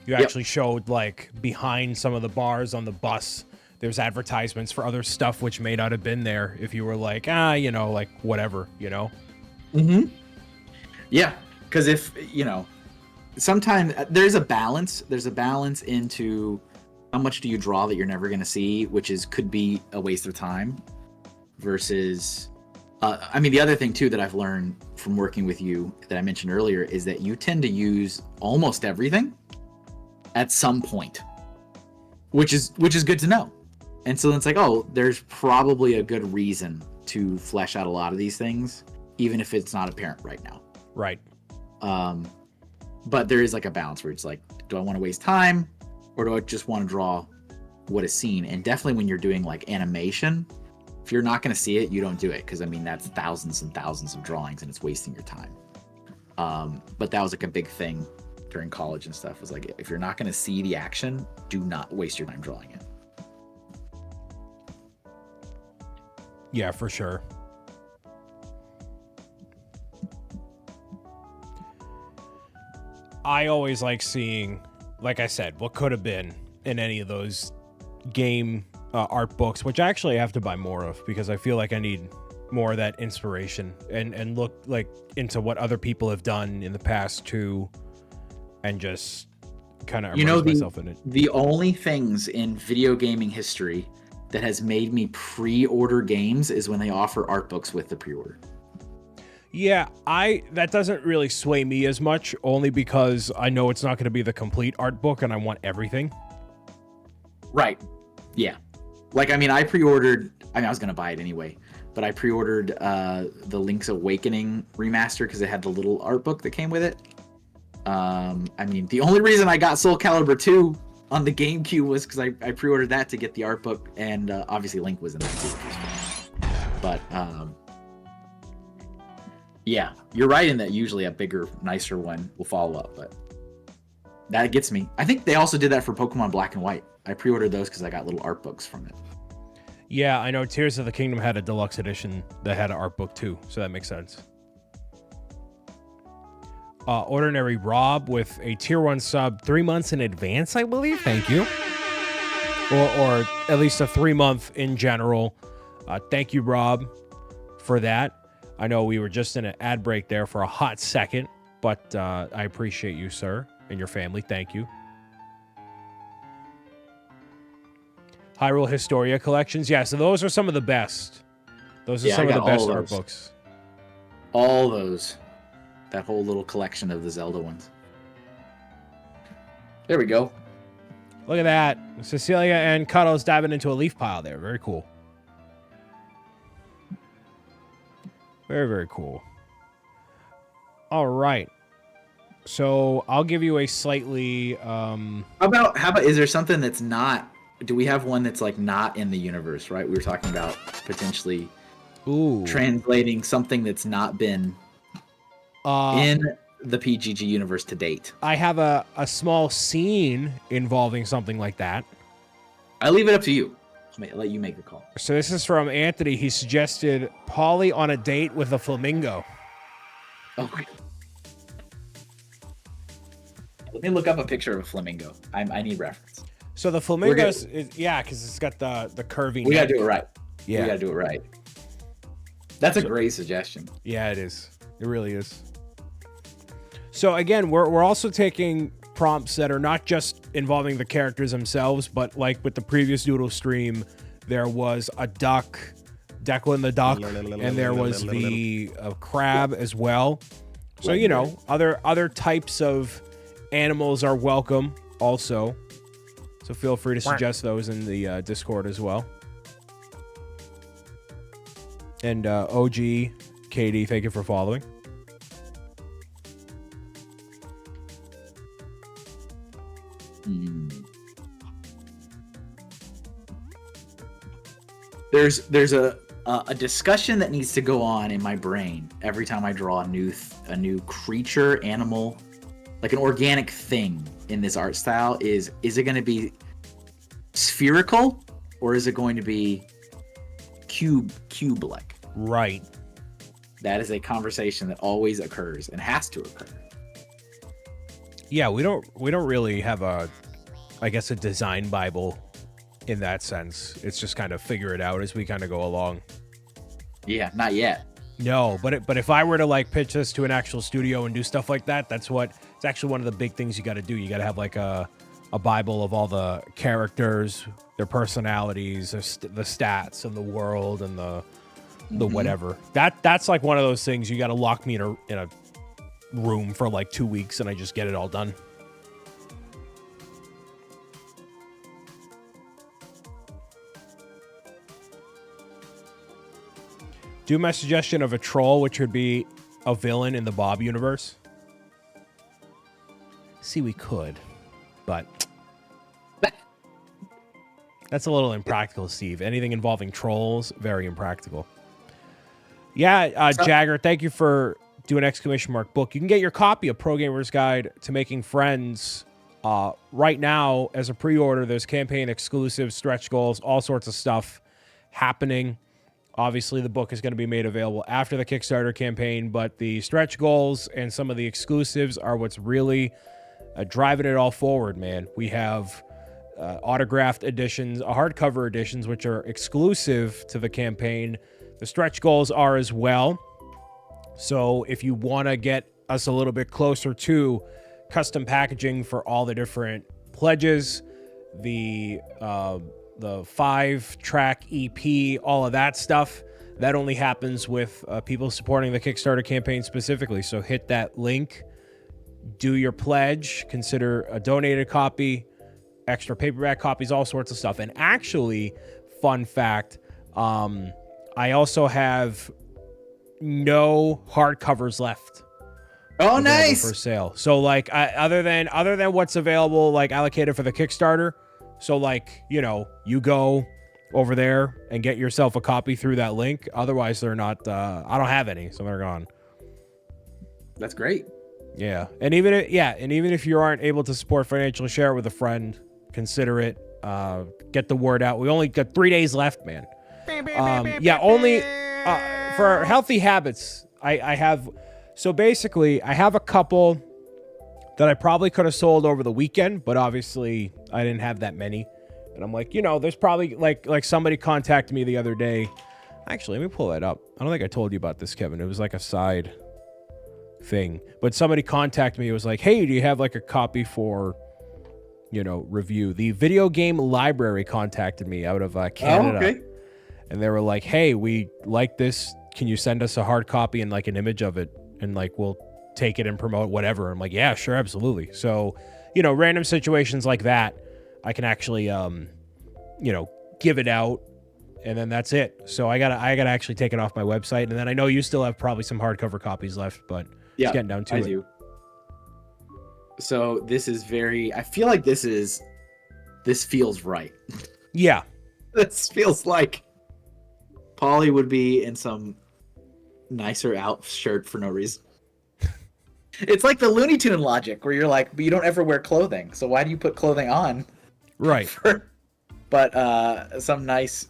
you actually showed, like, behind some of the bars on the bus, there's advertisements for other stuff which may not have been there if you were like, like, whatever, Mm-hmm. Yeah, because if, sometimes there's a balance. There's a balance into how much do you draw that you're never going to see, which could be a waste of time versus... the other thing, too, that I've learned from working with you that I mentioned earlier is that you tend to use almost everything at some point, which is good to know. And so it's like, oh, there's probably a good reason to flesh out a lot of these things, even if it's not apparent right now. Right. But there is like a balance where it's like, do I want to waste time or do I just want to draw what is seen? And definitely when you're doing like animation, if you're not going to see it, you don't do it. Because that's thousands and thousands of drawings and it's wasting your time. But that was like a big thing during college and stuff, was like, if you're not going to see the action, do not waste your time drawing it. Yeah, for sure. I always like seeing, like I said, what could have been in any of those game art books, which I actually have to buy more of because I feel like I need more of that inspiration and look like into what other people have done in the past too, and just kind of immerse myself in it. The only things in video gaming history that has made me pre-order games is when they offer art books with the pre-order. Yeah, that doesn't really sway me as much, only because I know it's not going to be the complete art book and I want everything. Right. Yeah. Like, I pre-ordered, I was going to buy it anyway, but I pre-ordered the Link's Awakening remaster because it had the little art book that came with it. The only reason I got Soul Calibur 2 on the GameCube was because I pre-ordered that to get the art book, and obviously Link was in that too. But yeah, you're right in that usually a bigger, nicer one will follow up. But That gets me. I think they also did that for Pokemon Black and White. I pre-ordered those because I got little art books from it. Yeah, I know Tears of the Kingdom had a deluxe edition that had an art book too, so that makes sense. Ordinary Rob with a tier 1 sub 3 months in advance, I believe. Thank you. Or at least a 3-month in general. Thank you, Rob, for that. I know we were just in an ad break there for a hot second, but I appreciate you, sir, and your family. Thank you. Hyrule Historia collections. Yeah, so those are some of the best. Those are some of the best art books. All those. That whole little collection of the Zelda ones. There we go. Look at that. Cecilia and Cuddles diving into a leaf pile there. Very cool. Very, very cool. All right. So I'll give you a slightly... How about, is there something that's not... Do we have one that's like not in the universe, right? We were talking about potentially translating something that's not been in the PGG universe to date. I have a small scene involving something like that. I leave it up to you. I'll let you make the call. So this is from Anthony. He suggested Polly on a date with a flamingo. Okay. Let me look up a picture of a flamingo. I need reference. So the flamingos, yeah, because it's got the curvy We neck. gotta do it right. Yeah. We gotta do it right. That's a great suggestion. Yeah, it is. It really is. So again, we're also taking prompts that are not just involving the characters themselves, but like with the previous Doodle stream, there was a duck, Declan the duck, and there was the crab as well. So, you know, other types of animals are welcome also. So feel free to suggest those in the Discord as well. And OG, Katie, thank you for following. There's a discussion that needs to go on in my brain every time I draw a new creature, animal, like an organic thing in this art style. Is it going to be spherical or is it going to be cube-like? Right. That is a conversation that always occurs and has to occur. Yeah, we don't really have a design Bible in that sense. It's just kind of figure it out as we kind of go along. Yeah, not yet. No, but if I were to like pitch this to an actual studio and do stuff like that, it's actually one of the big things you got to do. You got to have like a Bible of all the characters, their personalities, the stats and the world and the whatever. That's like one of those things you got to lock me in a room for like 2 weeks and I just get it all done. Do my suggestion of a troll, which would be a villain in the Bob universe. See, we could, but that's a little impractical, Steve. Anything involving trolls, very impractical. Yeah, Jagger, thank you for doing exclamation mark book. You can get your copy of Pro Gamer's Guide to Making Friends right now as a pre-order. There's campaign exclusives, stretch goals, all sorts of stuff happening. Obviously, the book is going to be made available after the Kickstarter campaign, but the stretch goals and some of the exclusives are what's really driving it all forward, man. We have autographed editions, hardcover editions, which are exclusive to the campaign. The stretch goals are as well. So if you want to get us a little bit closer to custom packaging for all the different pledges, the 5-track EP, all of that stuff, that only happens with people supporting the Kickstarter campaign specifically. So hit that link, do your pledge, consider a donated copy, extra paperback copies, all sorts of stuff. And actually, fun fact, I also have no hardcovers left. Oh, nice. For sale. So like other than what's available, like allocated for the Kickstarter. So like, you know, you go over there and get yourself a copy through that link. Otherwise they're not, I don't have any, so they're gone. That's great. Yeah, and even if you aren't able to support financially, share it with a friend. Consider it. Get the word out. We only got 3 days left, man. Only for healthy habits. I have a couple that I probably could have sold over the weekend, but obviously I didn't have that many. And I'm like, there's probably like somebody contacted me the other day. Actually, let me pull that up. I don't think I told you about this, Kevin. It was like a side thing. But somebody contacted me. It was like, hey, do you have like a copy for, review? The video game library contacted me out of Canada. Oh, okay. And they were like, hey, we like this. Can you send us a hard copy and like an image of it? And like, we'll take it and promote whatever. I'm like, yeah, sure, absolutely. So, random situations like that, I can actually, give it out. And then that's it. So I gotta actually take it off my website. And then I know you still have probably some hardcover copies left, but it's getting down to it. I do. So this is I feel like this feels right. Yeah. This feels like Polly would be in some nicer out shirt for no reason. It's like the Looney Tune logic where you're like, but you don't ever wear clothing. So why do you put clothing on? Right. But some nice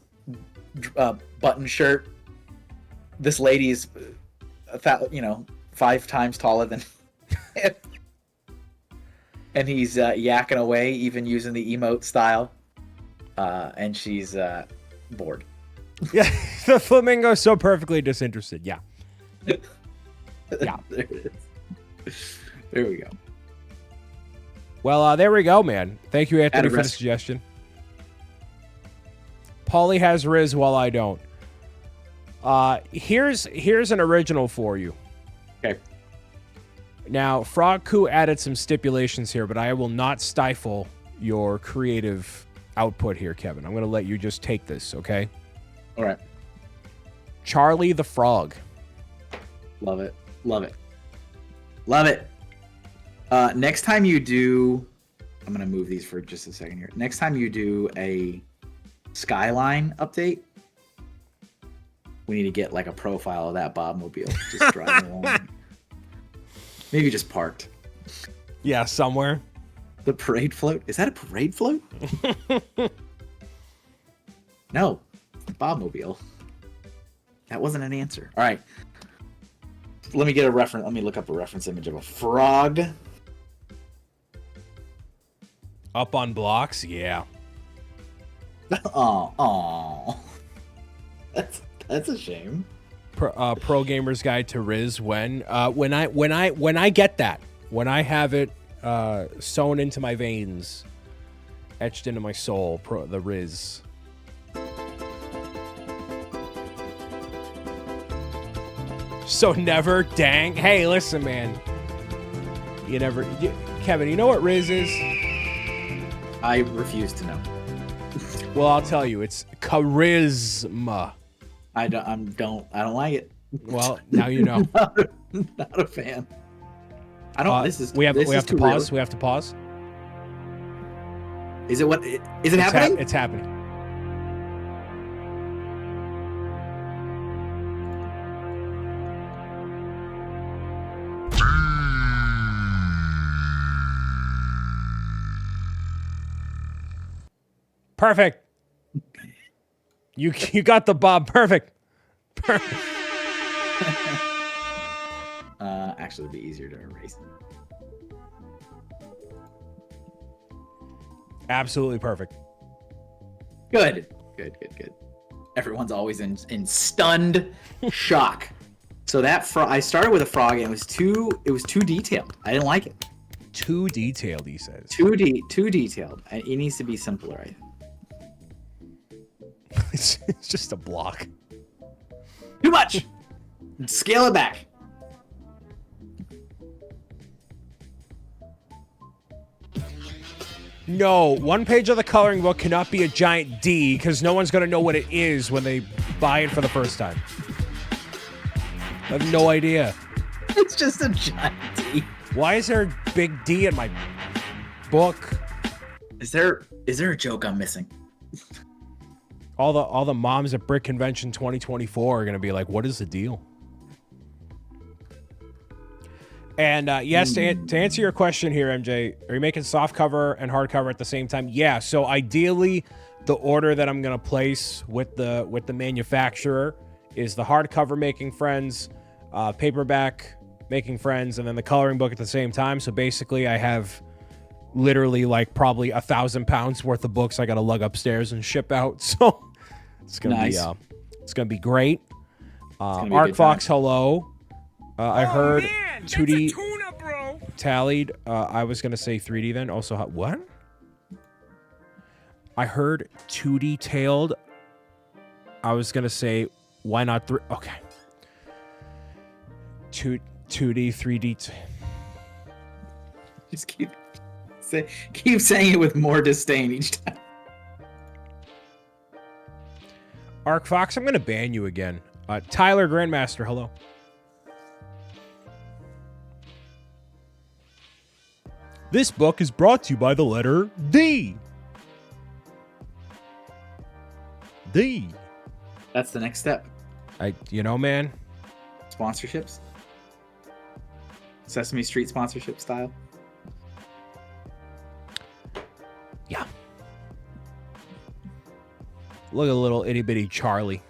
button shirt. This lady's 5 times taller than him. And he's yakking away, even using the emote style. And she's bored. Yeah, the flamingo's so perfectly disinterested. Yeah. Yeah. There it is. There we go. Well, there we go, man. Thank you, Anthony, for the suggestion. Paulie has Riz while I don't. Here's an original for you. Okay. Now, Frog Coo added some stipulations here, but I will not stifle your creative output here, Kevin. I'm going to let you just take this, okay? All right. Charlie the Frog. Love it. Love it. Love it. Next time you do... I'm going to move these for just a second here. Next time you do a Skyline update, we need to get like a profile of that Bobmobile just driving along. Maybe just parked. Yeah, somewhere. The parade float? Is that a parade float? No. Bobmobile. That wasn't an answer. All right. Let me get a reference. Let me look up a reference image of a frog. Up on blocks? Yeah. Oh. That's a shame. Pro Gamer's Guide to Riz when I get that, when I have it sewn into my veins, etched into my soul, the Riz. So never, dang. Hey, listen, man. Kevin, you know what Riz is? I refuse to know. Well, I'll tell you. It's charisma. I don't like it. Well, now you know. Not a fan. I don't. We have to pause. We have to pause. Is it happening? It's happening. Perfect. You got the Bob. Perfect. Actually, it'd be easier to erase. Absolutely perfect. Good. Everyone's always in stunned shock. So that I started with a frog and it was too detailed. I didn't like it. Too detailed, he says. Too detailed. It needs to be simpler, I think. It's just a block. Too much. Scale it back. No, one page of the coloring book cannot be a giant D because no one's going to know what it is when they buy it for the first time. I have no idea. It's just a giant D. Why is there a big D in my book? Is there a joke I'm missing? All the moms at Brick Convention 2024 are going to be like, what is the deal? And yes, to answer your question here, MJ, are you making soft cover and hardcover at the same time? Yeah. So ideally, the order that I'm gonna place with the manufacturer is the hardcover making friends, paperback making friends, and then the coloring book at the same time. So basically, I have literally like probably 1,000 pounds worth of books I got to lug upstairs and ship out. So it's gonna be great. Arc Fox, hello. I heard 2D tallied. I was gonna say 3D then. Also, what? I heard 2D tailed. I was gonna say why not 3? Okay. 2D, 3D. Just keep saying it with more disdain each time. Arc Fox, I'm gonna ban you again. Tyler Grandmaster, hello. This book is brought to you by the letter D. D. That's the next step. Man. Sponsorships. Sesame Street sponsorship style. Yeah. Look at little itty bitty Charlie.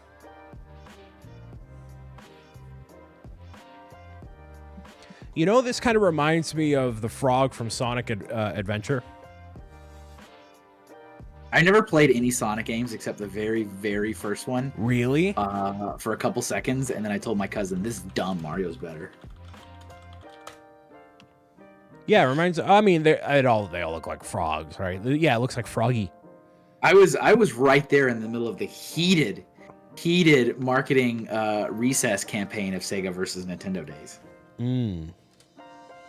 This kind of reminds me of the frog from Sonic Adventure. I never played any Sonic games except the very, very first one. Really? For a couple seconds, and then I told my cousin, "This is dumb. Mario's better." Yeah, it reminds. I mean, they all look like frogs, right? Yeah, it looks like Froggy. I was right there in the middle of the heated marketing recess campaign of Sega versus Nintendo days.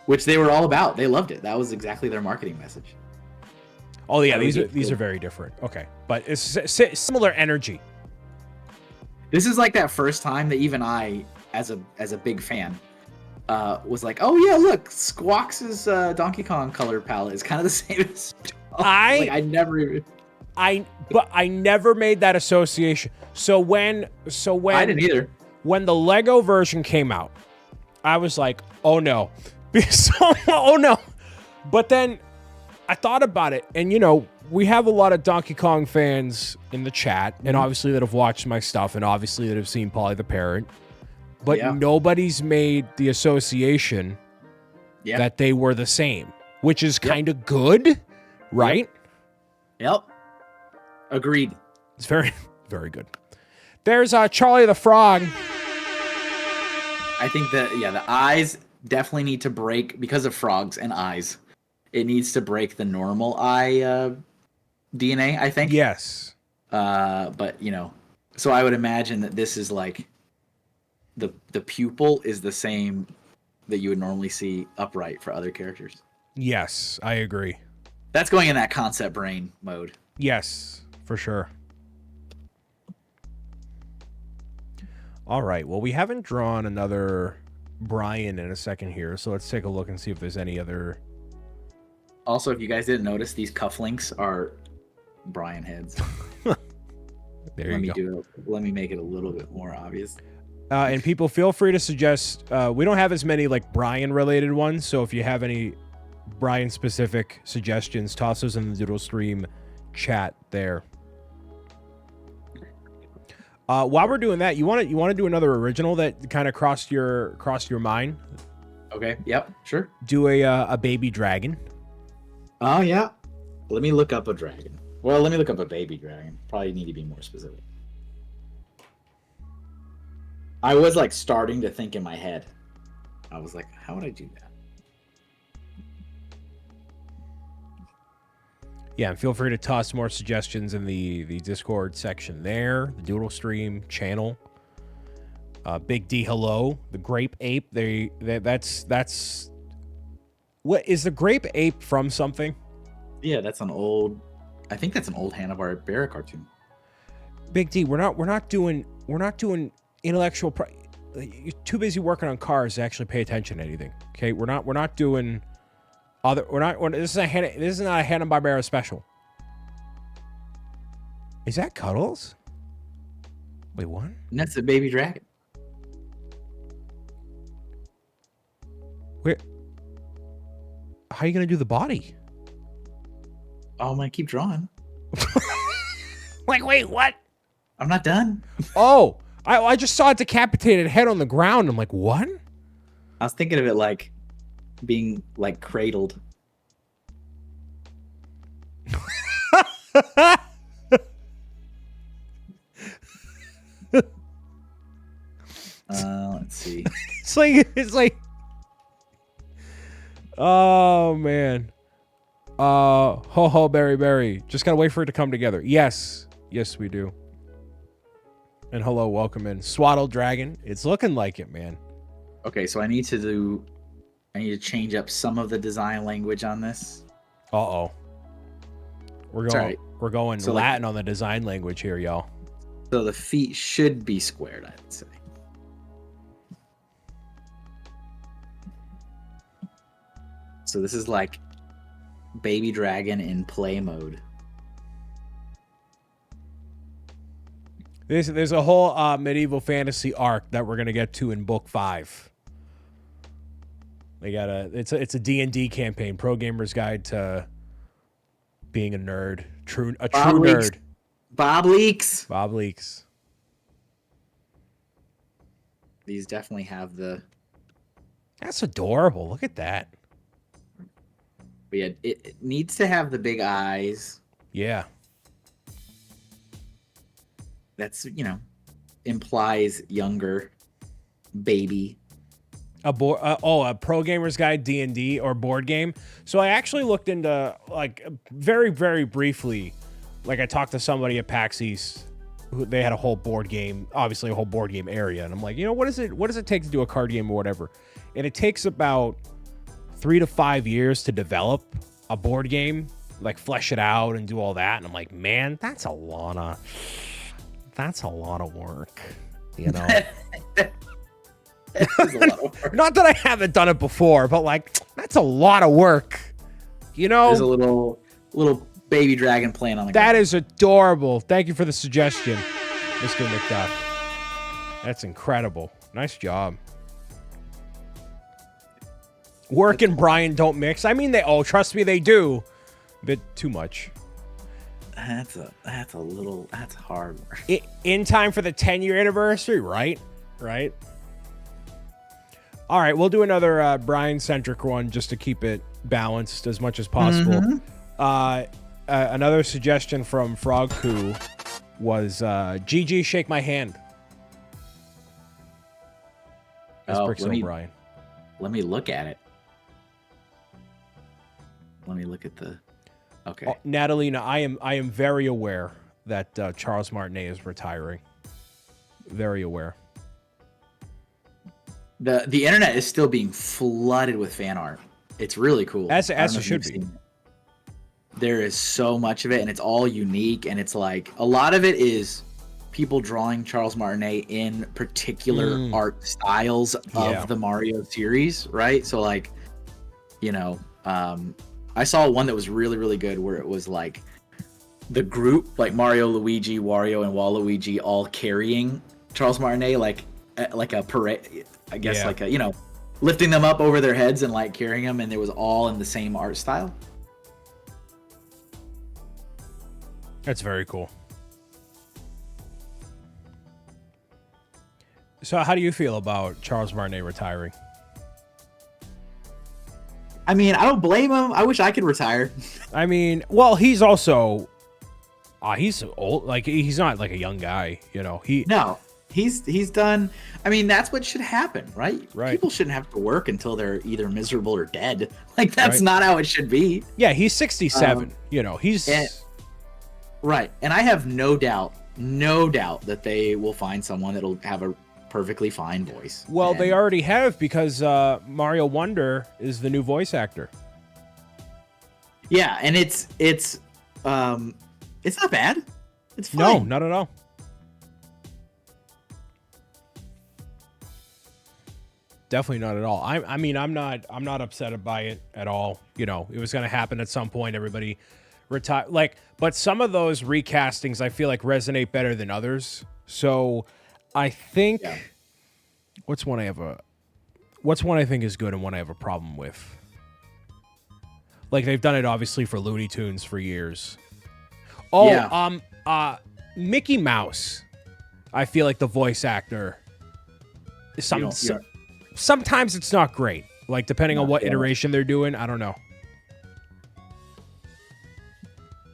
Which they were all about. They loved it. That was exactly their marketing message. Oh yeah, these are very different. Okay, but it's similar energy. This is like that first time that even I, as a big fan, was like, oh yeah, look, Squawks' Donkey Kong color palette is kind of the same as. I never made that association. So when I didn't either. When the Lego version came out, I was like, oh no. Oh no. But then I thought about it, and we have a lot of Donkey Kong fans in the chat, and obviously that have watched my stuff, and obviously that have seen Polly the Parrot. But nobody's made the association that they were the same, which is kind of good, right? Yep. Agreed. It's very, very good. There's Charlie the Frog. I think that, the eyes definitely need to break because of frogs and eyes. It needs to break the normal eye DNA, I think. Yes. But, so I would imagine that this is like the pupil is the same that you would normally see upright for other characters. Yes, I agree. That's going in that concept brain mode. Yes, for sure. All right. Well, we haven't drawn another Brian in a second here, so let's take a look and see if there's any other. Also, if you guys didn't notice, these cufflinks are Brian heads. Let me make it a little bit more obvious. And people, feel free to suggest. We don't have as many like Brian related ones, so if you have any Brian specific suggestions, toss those in the Doodle Stream chat there. While we're doing that, you want to do another original that kind of crossed your mind? Okay. Yep. Sure. Do a baby dragon. Oh yeah. Let me look up a dragon. Well, let me look up a baby dragon. Probably need to be more specific. I was like starting to think in my head. I was like, how would I do that? Yeah, and feel free to toss more suggestions in the Discord section there, the Doodle Stream channel. Big D, hello. The Grape Ape, that's what is the Grape Ape from something? Yeah, that's I think that's an old Hanna-Barbera cartoon. Big D, we're not doing intellectual. You're too busy working on cars to actually pay attention to anything. Okay, we're not doing. This is not a Hanna-Barbera special. Is that Cuddles? Wait, what? And that's a baby dragon. Wait. How are you gonna do the body? Oh, I'm gonna keep drawing. Like, wait, what? I'm not done. Oh, I just saw a decapitated head on the ground. I'm like, what? I was thinking of it like being like cradled. Let's see. It's like, oh man. Ho ho berry. Just gotta wait for it to come together. Yes, we do. And hello, welcome in Swaddle Dragon. It's looking like it, man. Okay, so I need to change up some of the design language on this. Uh-oh. We're going So, Latin on the design language here, y'all. So the feet should be squared, I'd say. So this is like baby dragon in play mode. There's a whole medieval fantasy arc that we're gonna get to in book 5. They got it's a D&D campaign, Pro Gamer's Guide to Being a Nerd, true nerd. Bob Leaks. These definitely have the. That's adorable. Look at that. But yeah, it needs to have the big eyes. Yeah. That's, implies younger baby. A Pro Gamer's Guide D&D or board game. So I actually looked into, like, very, very briefly, like I talked to somebody at PAX East. They had a whole board game, obviously a whole board game area. And I'm like, what does it take to do a card game or whatever? And it takes about 3 to 5 years to develop a board game, like flesh it out and do all that. And I'm like, man, that's a lot of work, Not that I haven't done it before, but like, that's a lot of work, There's a little baby dragon playing on the ground. That is adorable. Thank you for the suggestion, Mr. McDuff. That's incredible. Nice job. Work and Brian don't mix. I mean, trust me, they do. A bit too much. That's hard work. In time for the 10-year anniversary, right? Right. All right, we'll do another Brian-centric one just to keep it balanced as much as possible. Mm-hmm. Another suggestion from Frog Coo was GG, shake my hand. That's Brian. Let me look at it. Let me look at the. Okay. Oh, Natalina, I am very aware that Charles Martinet is retiring. Very aware. The internet is still being flooded with fan art. It's really cool. As it should be. There is so much of it, and it's all unique. And it's like a lot of it is people drawing Charles Martinet in particular art styles of the Mario series, right? So like, I saw one that was really, really good where it was like the group, like Mario, Luigi, Wario, and Waluigi all carrying Charles Martinet like a parade, I guess, like a, lifting them up over their heads and like carrying them, and it was all in the same art style. That's very cool. So how do you feel about Charles Martinet retiring? I mean, I don't blame him. I wish I could retire. I mean, well, he's also he's old. Like, he's not like a young guy, No, he's done. I mean, that's what should happen, right? Right. People shouldn't have to work until they're either miserable or dead. Like, that's not how it should be. Yeah, he's 67. He's right. And I have no doubt that they will find someone that'll have a perfectly fine voice. Well, they already have, because Mario Wonder is the new voice actor. Yeah, and it's not bad. It's fine. No, not at all. Definitely not at all. I mean, I'm not upset by it at all. It was going to happen at some point. Everybody retire. But some of those recastings I feel like resonate better than others. So I think what's one I have What's one I think is good and one I have a problem with? Like, they've done it obviously for Looney Tunes for years. Oh, Yeah. Mickey Mouse. I feel like the voice actor. Sometimes it's not great. Like, depending on what iteration they're doing, I don't know.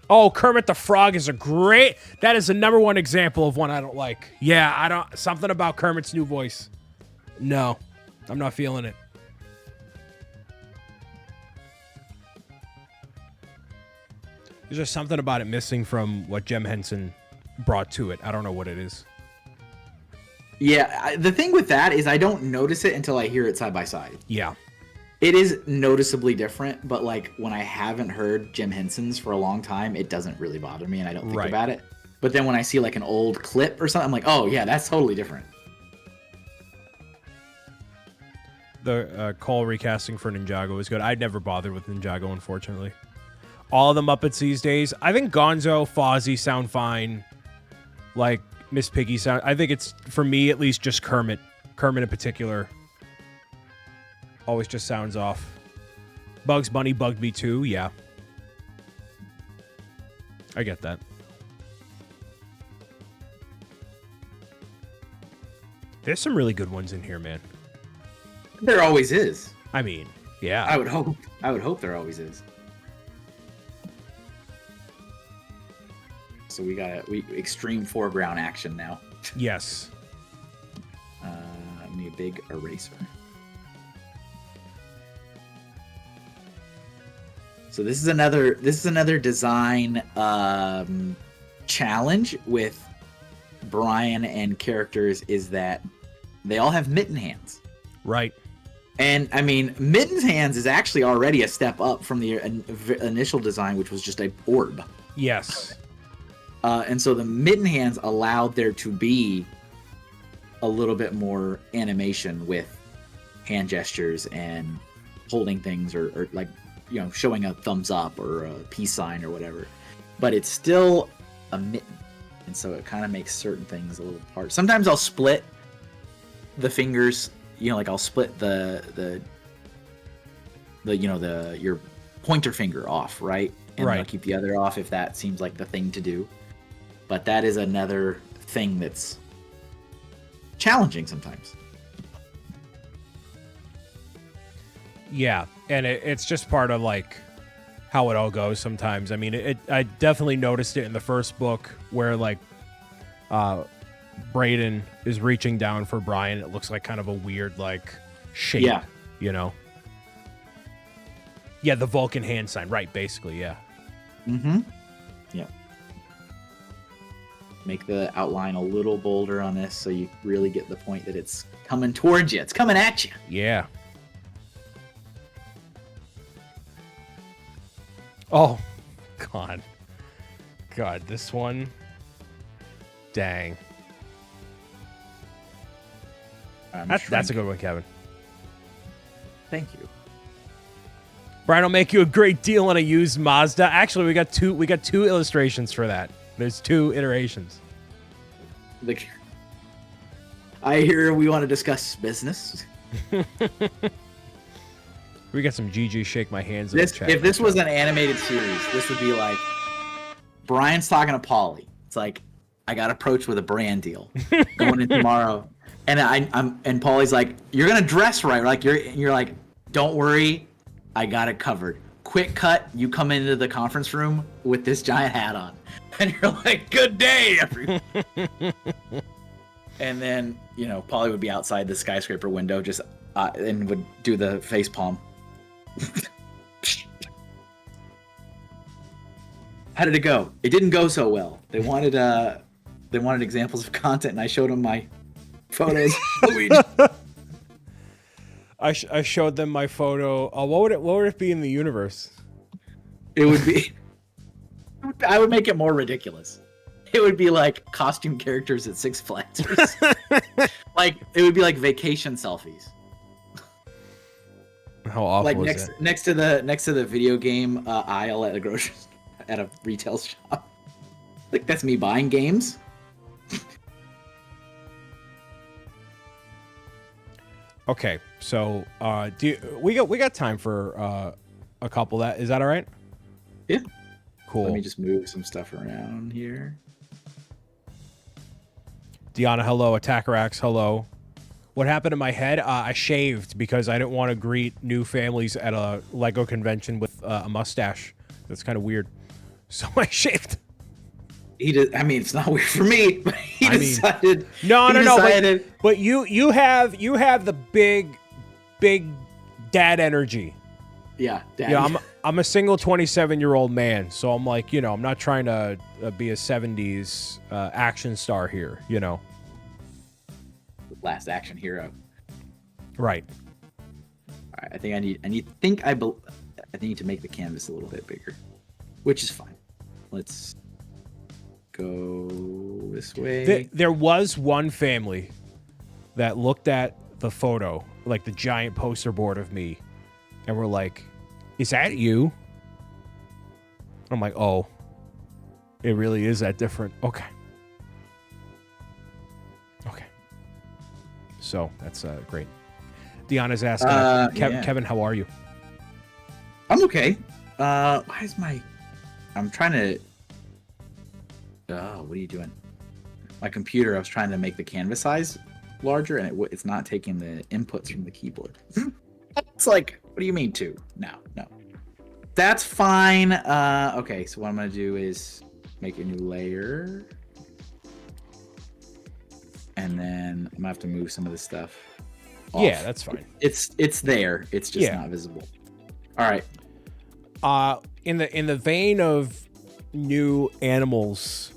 Oh, Kermit the Frog is that is the #1 example of one I don't like. Yeah, something about Kermit's new voice. No, I'm not feeling it. There's just something about it missing from what Jim Henson brought to it. I don't know what it is. Yeah, the thing with that is I don't notice it until I hear it side by side. Yeah. It is noticeably different, but like when I haven't heard Jim Henson's for a long time, it doesn't really bother me and I don't think about it. But then when I see like an old clip or something, I'm like, oh yeah, that's totally different. The Cole recasting for Ninjago is good. I'd never bothered with Ninjago, unfortunately. All of the Muppets these days, I think Gonzo, Fozzie sound fine. Like Miss Piggy sound. I think it's, for me at least, just Kermit. Kermit in particular always just sounds off. Bugs Bunny bugged me too. Yeah, I get that. There's some really good ones in here, man. There always is. I mean, yeah. I would hope there always is. So we got extreme foreground action now. Yes. I need a big eraser. So this is another design challenge with Brian and characters, is that they all have mitten hands. Right. And I mean, Mitten's hands is actually already a step up from the initial design, which was just a orb. Yes. And so the mitten hands allowed there to be a little bit more animation with hand gestures and holding things, or like, you know, showing a thumbs up or a peace sign or whatever. But it's still a mitten, and so it kind of makes certain things a little hard. Sometimes I'll split the fingers. You know, like I'll split the your pointer finger off, right? And I'll keep the other off if that seems like the thing to do. But that is another thing that's challenging sometimes. Yeah, and it's just part of like how it all goes sometimes. I mean, I definitely noticed it in the first book where like Brayden is reaching down for Brian. It looks like kind of a weird like shape, you know? Yeah, the Vulcan hand sign, right, basically, yeah. Mm-hmm. Yeah. Make the outline a little bolder on this so you really get the point that it's coming towards you. It's coming at you. Yeah. Oh, God, this one. Dang. That's a good one, Kevin. Thank you. Brian will make you a great deal on a used Mazda. Actually, we got two illustrations for that. There's 2 iterations. I hear we want to discuss business. We got some GG shake my hands. If this was an animated series, this would be like Brian's talking to Polly. It's like, I got approached with a brand deal going in tomorrow, and and Polly's like, you're gonna dress right, like you're like, don't worry, I got it covered. Quick cut, you come into the conference room with this giant hat on, and you're like, good day, everyone. And then, you know, Polly would be outside the skyscraper window just and would do the face palm. How did it go? It didn't go so well. They wanted examples of content, and I showed them my photos. I showed them my photo. What would it be in the universe? It would be. I would make it more ridiculous. It would be like costume characters at Six Flags. Like it would be like vacation selfies. How awful like is it? next to the video game aisle at a retail shop. Like that's me buying games. Okay, so we got time for a couple. Is that all right? Yeah. Cool. Let me just move some stuff around here. Deanna, hello. Attacker Axe, hello. What happened to my head? I shaved because I didn't want to greet new families at a Lego convention with a mustache. That's kind of weird. So I shaved. He did. I mean, it's not weird for me, but he decided. No. But you have the big dad energy. Yeah, daddy. Yeah, I'm a single 27-year-old man, so I'm like, I'm not trying to be a 70s action star here, Last action hero. Right. All right, I think I need to make the canvas a little bit bigger, which is fine. Let's go this way. There was one family that looked at the photo, like the giant poster board of me, and were like, "Is that you?" I'm like, "Oh, it really is that different." Okay. So that's great. Deanna's asking, Kevin, how are you? I'm okay. Why is I'm trying to. What are you doing? My computer. I was trying to make the canvas size larger, and it's not taking the inputs from the keyboard. It's like, what do you mean two? No. That's fine. Okay, so what I'm gonna do is make a new layer. And then I'm gonna have to move some of this stuff off. Yeah, that's fine. It's there. It's just not visible. All right. In the vein of new animals,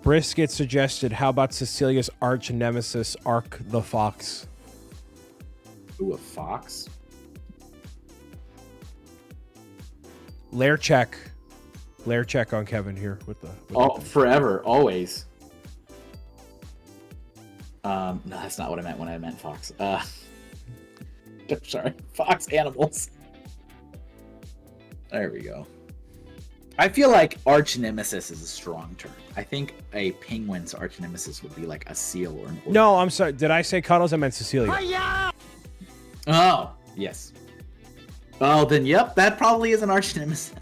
Brisket suggested, how about Cecilia's arch nemesis, Ark the Fox? Ooh, a fox? Lair check on Kevin here with the forever, always. No, that's not what I meant when I meant fox. Sorry, fox animals. There we go. I feel like arch nemesis is a strong term. I think a penguin's arch nemesis would be like a seal or an orca. No, I'm sorry. Did I say Cuddles? I meant Cecilia. Oh, yes. Oh, then yep, that probably is an arch nemesis.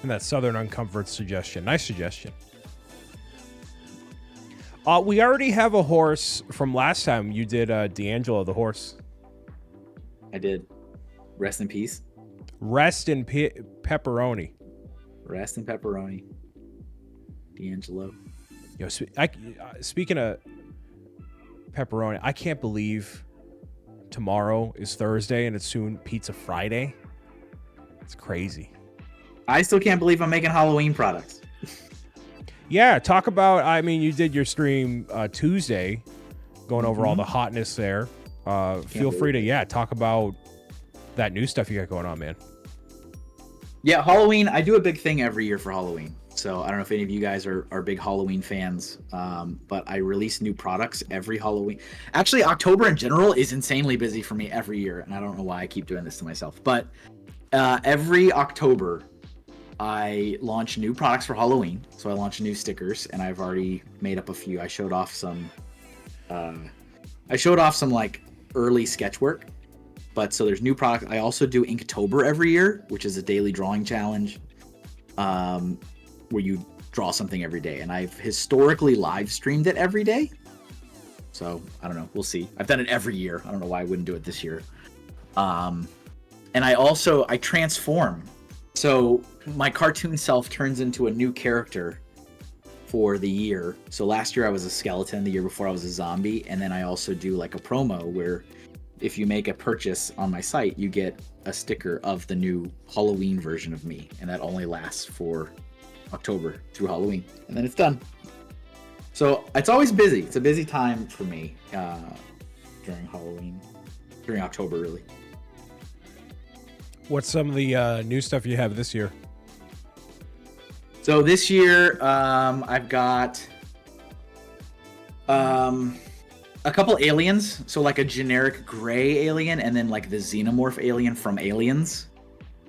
And that Southern Uncomfort suggestion. Nice suggestion. We already have a horse from last time. You did D'Angelo the horse. I did. Rest in peace. Rest in pepperoni. Rest in pepperoni. D'Angelo. Yo, speaking of pepperoni, I can't believe tomorrow is Thursday and it's soon Pizza Friday. It's crazy. I still can't believe I'm making Halloween products. Yeah, talk about, I mean, you did your stream Tuesday, going over all the hotness there. Feel free to, talk about that new stuff you got going on, man. Yeah, Halloween, I do a big thing every year for Halloween. So I don't know if any of you guys are big Halloween fans, but I release new products every Halloween. Actually, October in general is insanely busy for me every year, and I don't know why I keep doing this to myself. But every October, I launch new products for Halloween. So I launch new stickers, and I've already made up a few. I showed off some like early sketch work. But so there's new products. I also do Inktober every year, which is a daily drawing challenge, where you draw something every day. And I've historically live streamed it every day. So I don't know. We'll see. I've done it every year. I don't know why I wouldn't do it this year. And I transform. So my cartoon self turns into a new character for the year. So last year I was a skeleton, the year before I was a zombie, and then I also do like a promo where if you make a purchase on my site, you get a sticker of the new Halloween version of me, and that only lasts for October through Halloween, and then it's done. So it's always busy. It's a busy time for me during Halloween, during October really. What's some of the new stuff you have this year? So this year, I've got a couple aliens. So like a generic gray alien, and then like the xenomorph alien from Aliens.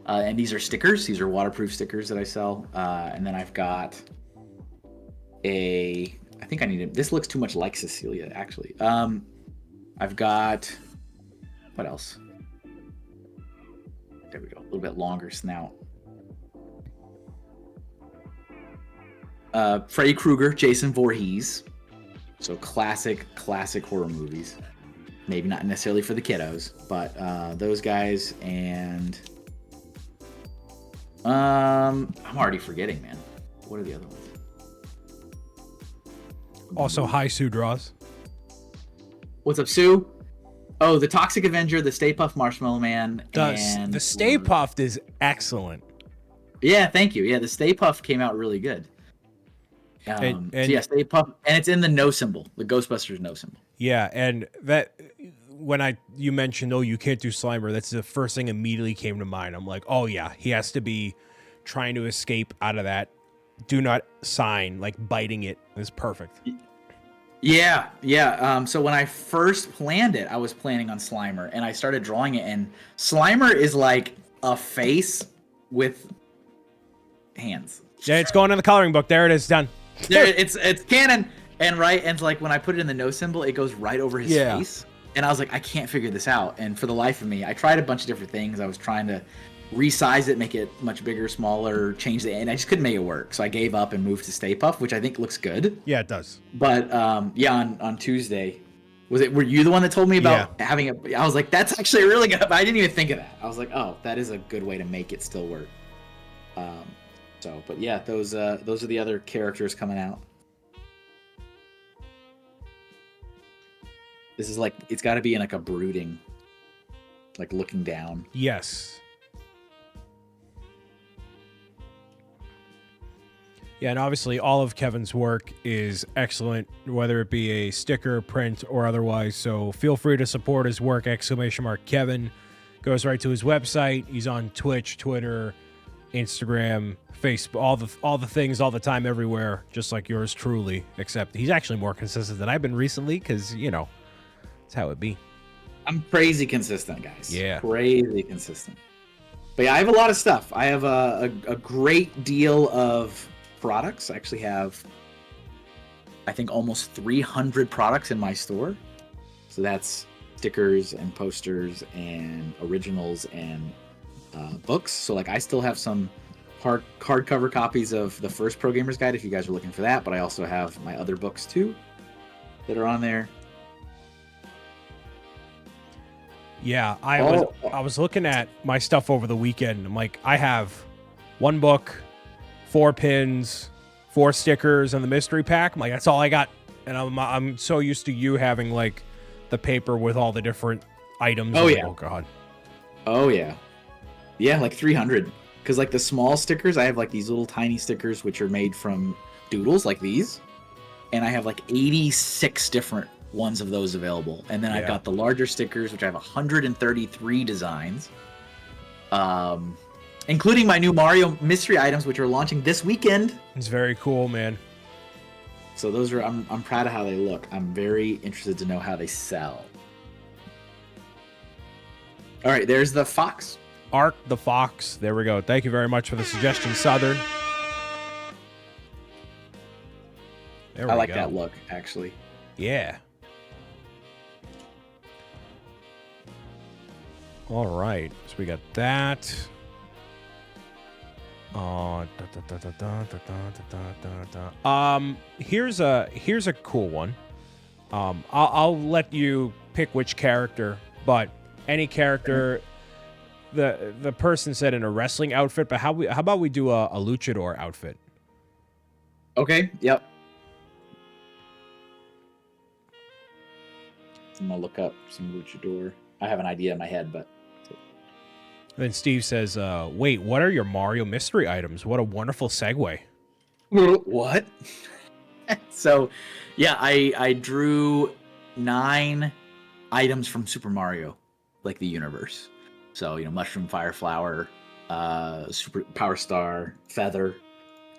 And these are stickers. These are waterproof stickers that I sell. And then I've got I think I need it. This looks too much like Cecilia, actually. I've got, what else? There we go. A little bit longer snout. Freddy Krueger, Jason Voorhees. So classic horror movies. Maybe not necessarily for the kiddos, but those guys. And I'm already forgetting, man. What are the other ones? Also, hi, Sue Draws. What's up, Sue? Oh, the Toxic Avenger, the Stay Puft Marshmallow Man, and The Stay Puft is excellent. Yeah, thank you. Yeah, the Stay Puft came out really good. And so yeah, Stay Puft, and it's in the no symbol, the Ghostbusters no symbol. Yeah, and that when you mentioned, oh, you can't do Slimer, that's the first thing immediately came to mind. I'm like, oh yeah, he has to be trying to escape out of that. Do not sign, like biting it is perfect. Yeah. So when I first planned it, I was planning on Slimer, and I started drawing it, and Slimer is like a face with hands. Yeah, it's going in the coloring book. There it is, done. There, it's canon, and like when I put it in the no symbol, it goes right over his face, and I was like, I can't figure this out. And for the life of me, I tried a bunch of different things. I was trying to resize it, make it much bigger, smaller, change the, and I just couldn't make it work. So I gave up and moved to Stay Puft, which I think looks good. Yeah, it does. But on Tuesday, were you the one that told me about having it? I was like, that's actually really good. But I didn't even think of that. I was like, oh, that is a good way to make it still work. But yeah, those are the other characters coming out. This is like, it's got to be in like a brooding, like looking down. Yes. Yeah, and obviously all of Kevin's work is excellent, whether it be a sticker, print, or otherwise. So feel free to support his work, !Kevin. Goes right to his website. He's on Twitch, Twitter, Instagram, Facebook, all the things, all the time, everywhere, just like yours truly, except he's actually more consistent than I've been recently because, that's how it be. I'm crazy consistent, guys. Yeah. Crazy consistent. But yeah, I have a lot of stuff. I have a great deal of products. I actually have, I think, almost 300 products in my store. So that's stickers and posters and originals and books. So like I still have some hardcover copies of the first Pro Gamer's Guide if you guys are looking for that, but I also have my other books too that are on there. Yeah, I was looking at my stuff over the weekend. I'm like, I have one book, 4 pins, 4 stickers, and the mystery pack. I'm like, that's all I got. And I'm so used to you having like the paper with all the different items. Oh yeah. Oh god. Oh yeah. Yeah, like 300. Because like the small stickers, I have like these little tiny stickers which are made from doodles like these, and I have like 86 different ones of those available. And then I've got the larger stickers, which I have 133 designs, including my new Mario mystery items, which are launching this weekend. It's very cool, man. So those are, I'm proud of how they look. I'm very interested to know how they sell. All right, there's the fox. Art the Fox. There we go. Thank you very much for the suggestion, Southern. There we I like go. that look, actually. Yeah. All right. So we got that. Here's a cool one. I'll let you pick which character, but any character. The person said in a wrestling outfit, but how about we do a luchador outfit? Okay. Yep. I'm gonna look up some luchador. I have an idea in my head, but. Then Steve says, wait, what are your Mario mystery items? What a wonderful segue. What? So, yeah, I drew 9 items from Super Mario, like the universe. So, Mushroom, Fire Flower, Super Power Star, Feather,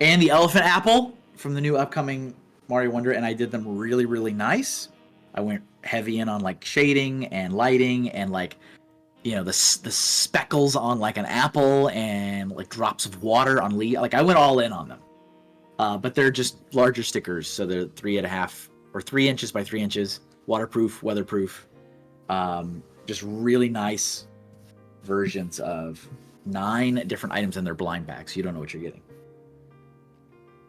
and the Elephant Apple from the new upcoming Mario Wonder, and I did them really, really nice. I went heavy in on like shading and lighting and like, the speckles on like an apple and like drops of water on leaf. Like I went all in on them. But they're just larger stickers, so they're 3.5 or 3 inches by 3 inches, waterproof, weatherproof. Just really nice versions of 9 different items in their blind bag, so you don't know what you're getting.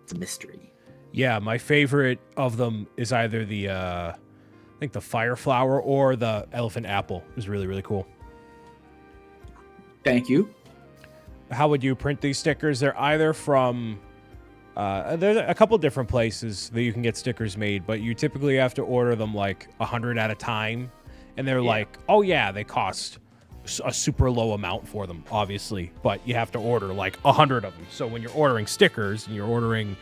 It's a mystery. Yeah, my favorite of them is either the I think the fire flower or the elephant apple. Is really, really cool. Thank you. How would you print these stickers? They're either from there's a couple different places that you can get stickers made, but you typically have to order them like 100 at a time, and they're like, oh yeah, they cost a super low amount for them, obviously, but you have to order like 100 of them. So when you're ordering stickers and you're ordering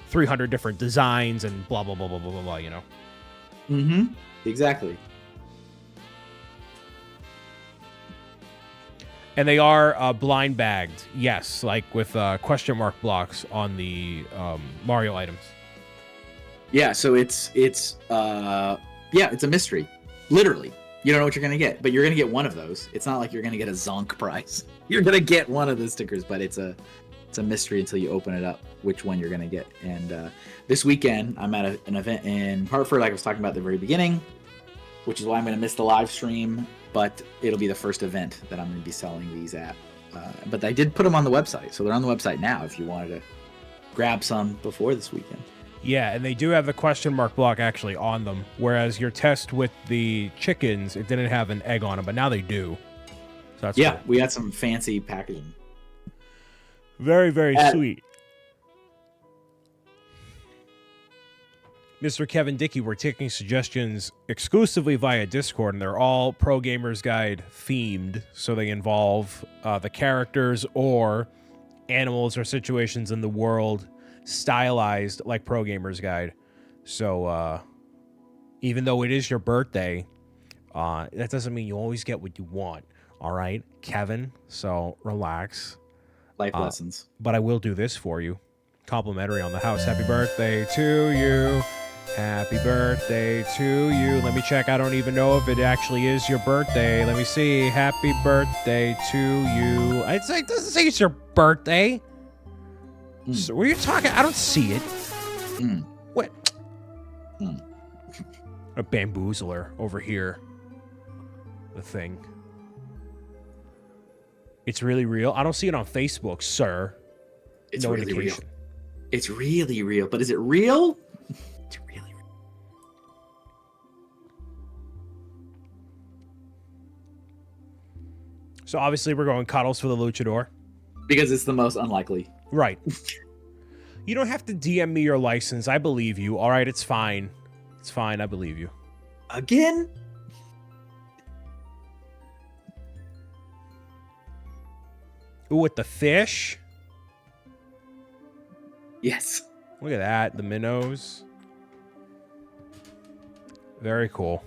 300 different designs and blah blah blah blah blah blah, blah, you know. Mm-hmm. Exactly. And they are blind bagged, yes, like with question mark blocks on the Mario items. Yeah, so it's a mystery. Literally. You don't know what you're gonna get, but you're gonna get one of those. It's not like you're gonna get a zonk prize. You're gonna get one of the stickers, but it's a mystery until you open it up which one you're gonna get. And this weekend I'm at an event in Hartford, like I was talking about at the very beginning, which is why I'm gonna miss the live stream. But it'll be the first event that I'm going to be selling these at. But I did put them on the website, so they're on the website now if you wanted to grab some before this weekend. Yeah, and they do have the question mark block actually on them, whereas your test with the chickens, it didn't have an egg on them, but now they do. So that's cool. We had some fancy packaging. Very, very sweet. Mr. Kevin Dickey, we're taking suggestions exclusively via Discord, and they're all Pro Gamers Guide themed, so they involve the characters or animals or situations in the world stylized like Pro Gamers Guide. So even though it is your birthday, that doesn't mean you always get what you want, all right, Kevin? So relax. Life lessons. But I will do this for you. Complimentary on the house. Happy birthday to you. Happy birthday to you. Let me check. I don't even know if it actually is your birthday. Let me see. Happy birthday to you. It doesn't say it's your birthday. So what are you talking? I don't see it. What? A bamboozler over here. The thing. It's really real. I don't see it on Facebook, sir. It's really real. It's really real. But is it real? It's really real. So obviously we're going cuddles for the luchador. Because it's the most unlikely. Right. You don't have to DM me your license. I believe you. All right, it's fine. It's fine. I believe you. Again? Ooh, with the fish? Yes. Look at that. The minnows. Very cool.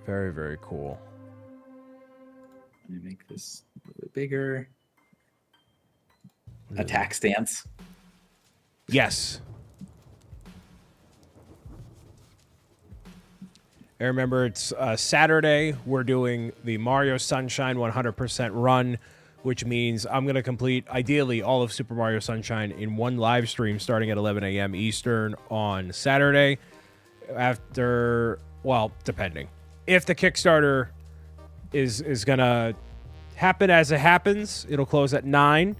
Very, very cool. Let me make this a little bit bigger. Attack stance. Yes. I remember it's Saturday. We're doing the Mario Sunshine 100% run, which means I'm going to complete, ideally, all of Super Mario Sunshine in one live stream starting at 11 a.m. Eastern on Saturday. After, well, depending. If the Kickstarter is going to happen as it happens, it'll close at 9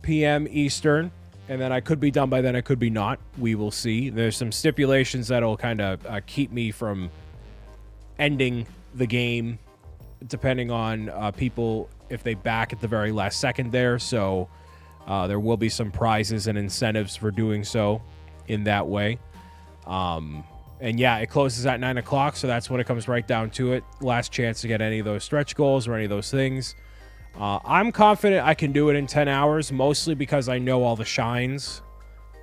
p.m. Eastern. And then I could be done by then. I could be not. We will see. There's some stipulations that'll kind of keep me from ending the game, depending on people, if they back at the very last second there. So there will be some prizes and incentives for doing so in that way. And yeah, it closes at 9 o'clock, so that's when it comes right down to it. Last chance to get any of those stretch goals or any of those things. I'm confident I can do it in 10 hours, mostly because I know all the shines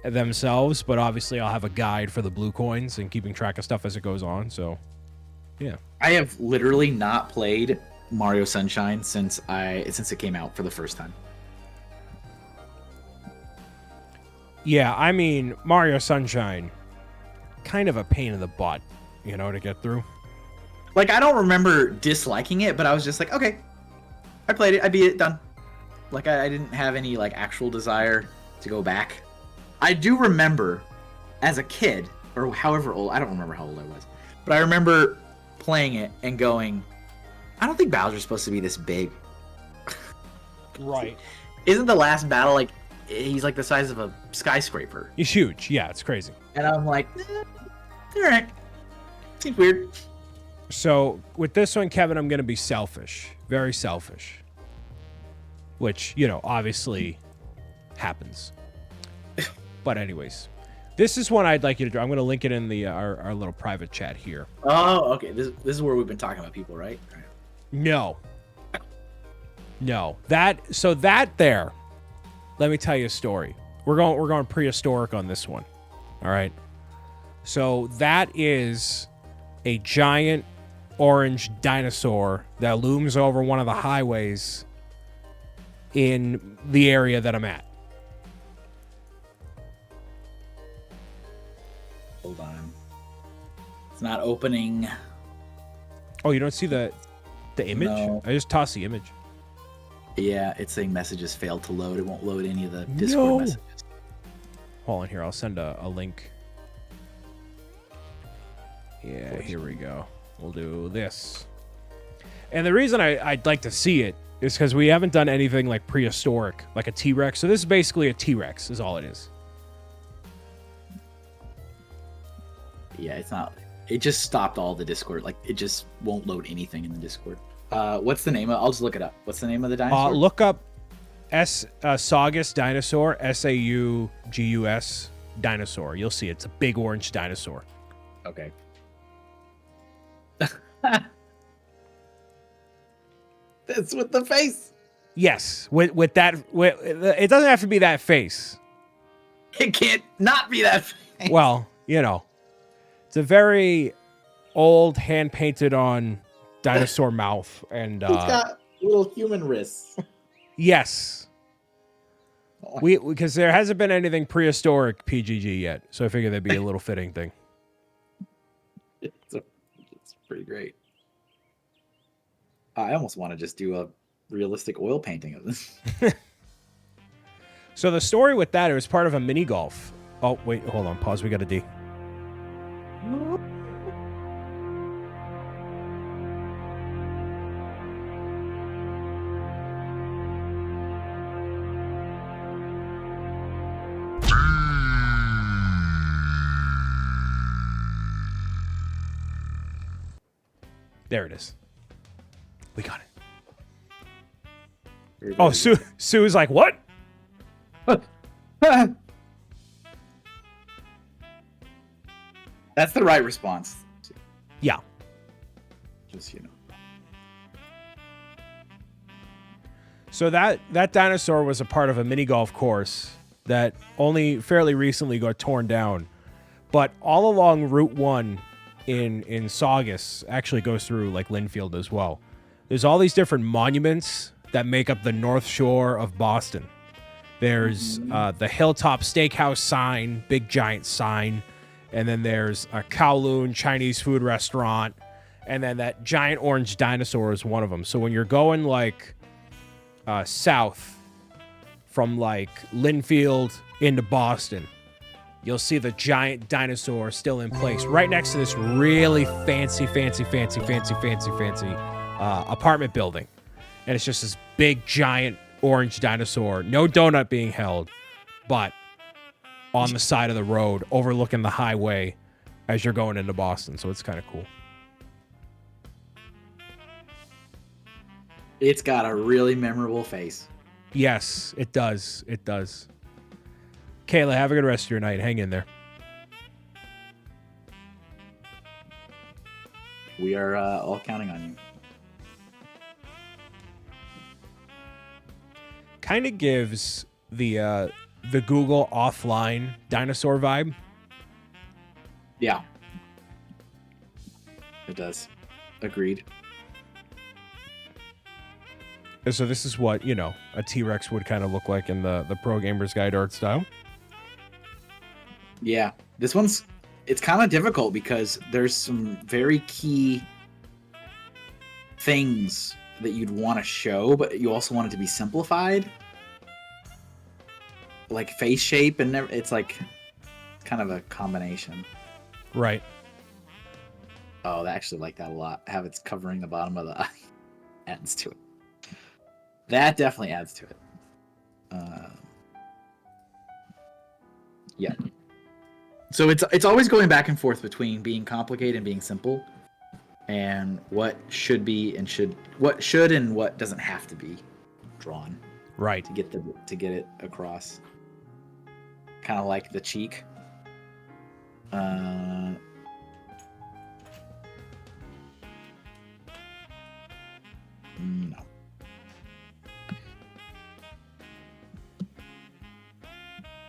themselves, but obviously I'll have a guide for the blue coins and keeping track of stuff as it goes on, so yeah. I have literally not played Mario Sunshine since it came out for the first time. Yeah, I mean, Mario Sunshine, kind of a pain in the butt. to get through. Like, I don't remember disliking it, but I was just like, okay, I played it, I beat it, done. Like, I didn't have any, like, actual desire to go back. I do remember, as a kid, or however old, I don't remember how old I was, but I remember playing it and going, I don't think Bowser's supposed to be this big. Right. Isn't the last battle, like, he's like the size of a skyscraper? He's huge. Yeah, it's crazy. And I'm like, all right. Seems weird. So with this one, Kevin, I'm going to be selfish. Very selfish. Which, obviously happens. But anyways, this is one I'd like you to draw. I'm going to link it in the our little private chat here. Oh, okay. This is where we've been talking about people, right? No. That there. Let me tell you a story. We're going prehistoric on this one. All right. So that is a giant orange dinosaur that looms over one of the highways in the area that I'm at. Hold on. It's not opening. Oh, you don't see the image? No. I just tossed the image. Yeah, it's saying messages failed to load. It won't load any of the Discord messages. Hold on here. I'll send a link. Yeah, here we go. We'll do this. And the reason I'd like to see it is because we haven't done anything like prehistoric, like a T-Rex. So this is basically a T-Rex is all it is. Yeah, it's not. It just stopped all the Discord. Like, it just won't load anything in the Discord. What's the name of? I'll just look it up. What's the name of the dinosaur? Look up Saugus dinosaur, Saugus dinosaur. You'll see it's a big orange dinosaur. Okay. That's with the face. Yes, with that. It doesn't have to be that face. It can't not be that face. Well, it's a very old, hand painted on dinosaur mouth, and It's got little human wrists. yes, because there hasn't been anything prehistoric PGG yet, so I figured that'd be a little fitting thing. It's pretty great. I almost want to just do a realistic oil painting of this. So the story with that, it was part of a mini golf. Oh, wait, hold on. Pause. We got a D. There it is. We got it. Oh, Sue's like, what? That's the right response. Yeah. Just, So that dinosaur was a part of a mini golf course that only fairly recently got torn down. But all along Route 1 in Saugus actually goes through like Linfield as well. There's all these different monuments that make up the North Shore of Boston. There's the Hilltop Steakhouse sign, big giant sign. And then there's a Kowloon Chinese food restaurant. And then that giant orange dinosaur is one of them. So when you're going like south from like Linfield into Boston, you'll see the giant dinosaur still in place right next to this really fancy apartment building. And it's just this big giant orange dinosaur. No donut being held, but on the side of the road overlooking the highway as you're going into Boston. So it's kind of cool. It's got a really memorable face. Yes, it does. It does. Kayla, have a good rest of your night. Hang in there. We are all counting on you. Kind of gives the Google offline dinosaur vibe. Yeah. It does. Agreed. So this is what, a T-Rex would kind of look like in the Pro Gamers Guide art style. Yeah. This one's it's kind of difficult because there's some very key things that you'd want to show, but you also want it to be simplified. Like face shape and it's like kind of a combination. Right. Oh, I actually like that a lot. Have it's covering the bottom of the eye. Adds to it. That definitely adds to it. Yeah. So it's always going back and forth between being complicated and being simple, and what should be and what should and what doesn't have to be drawn. Right. To get it across. Kind of like the cheek. No.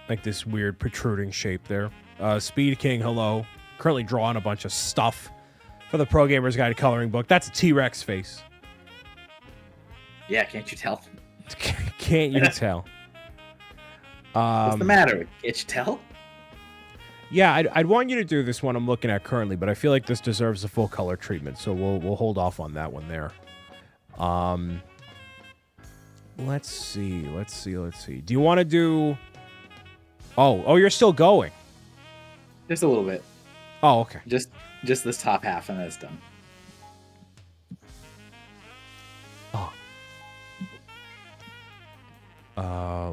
Like this weird protruding shape there. Speed King, hello. Currently drawing a bunch of stuff for the Pro Gamer's Guide coloring book. That's a T-Rex face. Yeah, can't you tell? Can't you tell? What's the matter? Can't you tell? Yeah, I'd want you to do this one I'm looking at currently, but I feel like this deserves a full color treatment, so we'll hold off on that one there. Let's see. Do you want to do... Oh, you're still going. Just a little bit. Oh, okay. Just this top half and then it's done.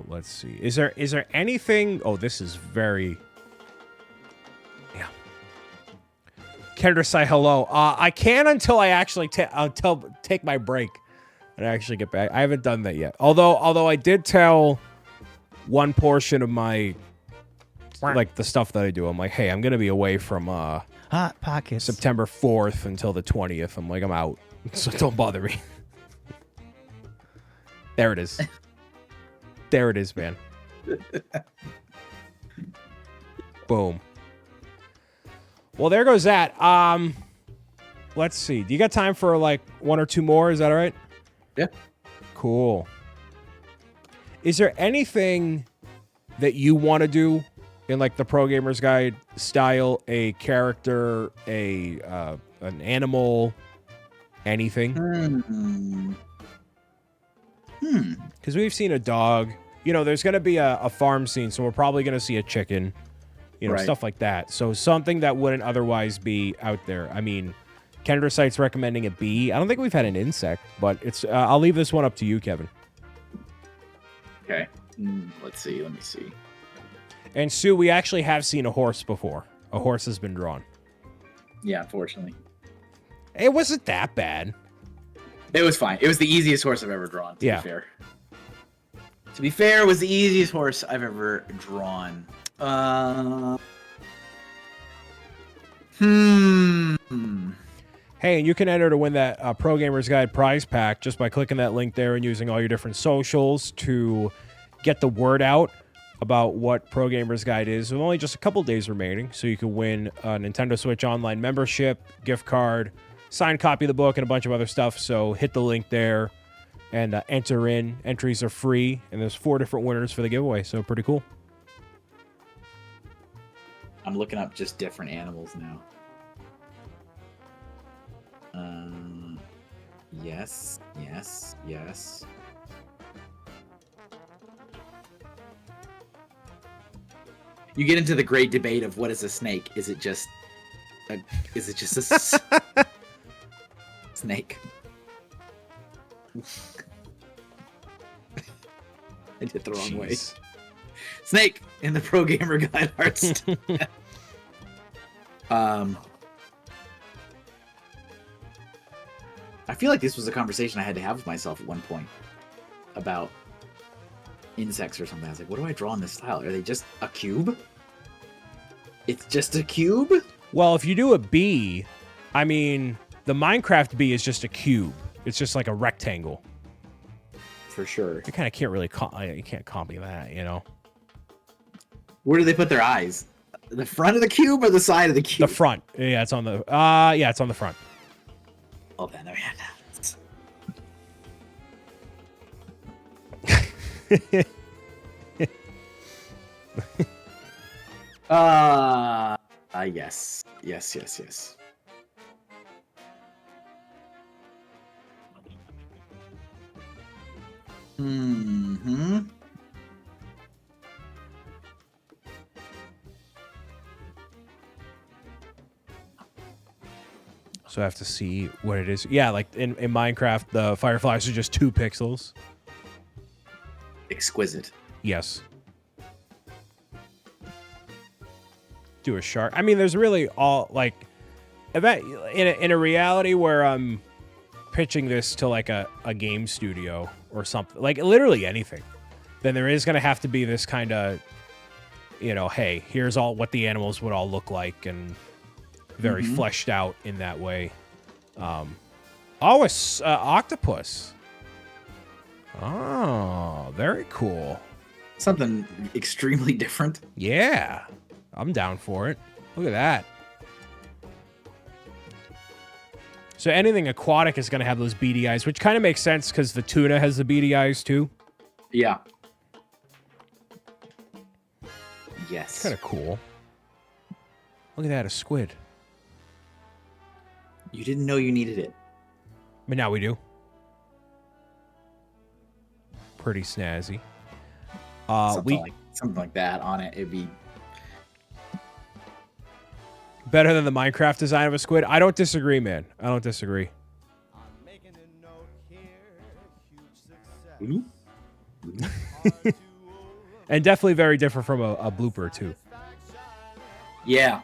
Let's see. Is there anything... Oh, this is very... Yeah. Kendra, say hello. I can until I actually take my break and actually get back. I haven't done that yet. Although I did tell one portion of my... Like the stuff that I do. I'm like, hey, I'm going to be away from Hot Pockets. September 4th until the 20th. I'm like, I'm out. So don't bother me. There it is. There it is, man. Boom. Well, there goes that. Let's see. Do you got time for like one or two more? Is that all right? Yeah. Cool. Is there anything that you want to do in like the Pro Gamer's Guide style? A character, an animal, anything? Because we've seen a dog. You know, there's going to be a farm scene, so we're probably going to see a chicken. You know, right. Stuff like that. So something that wouldn't otherwise be out there. I mean, Kendra Site's recommending a bee. I don't think we've had an insect, but it's. I'll leave this one up to you, Kevin. Okay. Let's see. Let me see. And Sue, we actually have seen a horse before. A horse has been drawn. Yeah, unfortunately. It wasn't that bad. It was fine. It was the easiest horse I've ever drawn, to be fair. To be fair, it was the easiest horse I've ever drawn. Hey, and you can enter to win that Pro Gamer's Guide prize pack just by clicking that link there and using all your different socials to get the word out about what Pro Gamer's Guide is. With only just a couple days remaining, so you can win a Nintendo Switch Online membership, gift card, signed copy of the book, and a bunch of other stuff. So hit the link there and enter in. Entries are free, and there's 4 different winners for the giveaway, so pretty cool. I'm looking up just different animals now. Yes. You get into the great debate of what is a snake? Is it just a snake? I did it the wrong way. Snake in the Pro Gamer Guide art. I feel like this was a conversation I had to have with myself at one point about insects or something. I was like, what do I draw in this style? Are they just a cube? It's just a cube? Well, if you do a bee, I mean, the Minecraft bee is just a cube. It's just like a rectangle. For sure. You kind of can't really, you can't copy that, you know? Where do they put their eyes? The front of the cube or the side of the cube? The front. Yeah, it's on the, it's on the front. Oh, then, man. Yes. Yes. Hmm. So I have to see what it is. Yeah, like in Minecraft, the fireflies are just 2 pixels. Exquisite. Yes. Do a shark. I mean, there's really all like in a reality where I'm pitching this to like a game studio or something, like literally anything, then there is going to have to be this kind of, hey, here's all what the animals would all look like, and very fleshed out in that way. It's octopus. Oh, very cool. Something extremely different. Yeah, I'm down for it. Look at that. So anything aquatic is going to have those beady eyes, which kind of makes sense because the tuna has the beady eyes too. Yeah. Yes. Kind of cool. Look at that, a squid. You didn't know you needed it. But now we do. Pretty snazzy. Something like that on it. It'd be better than the Minecraft design of a squid. I don't disagree, man. I don't disagree. And definitely very different from a blooper too. Yeah.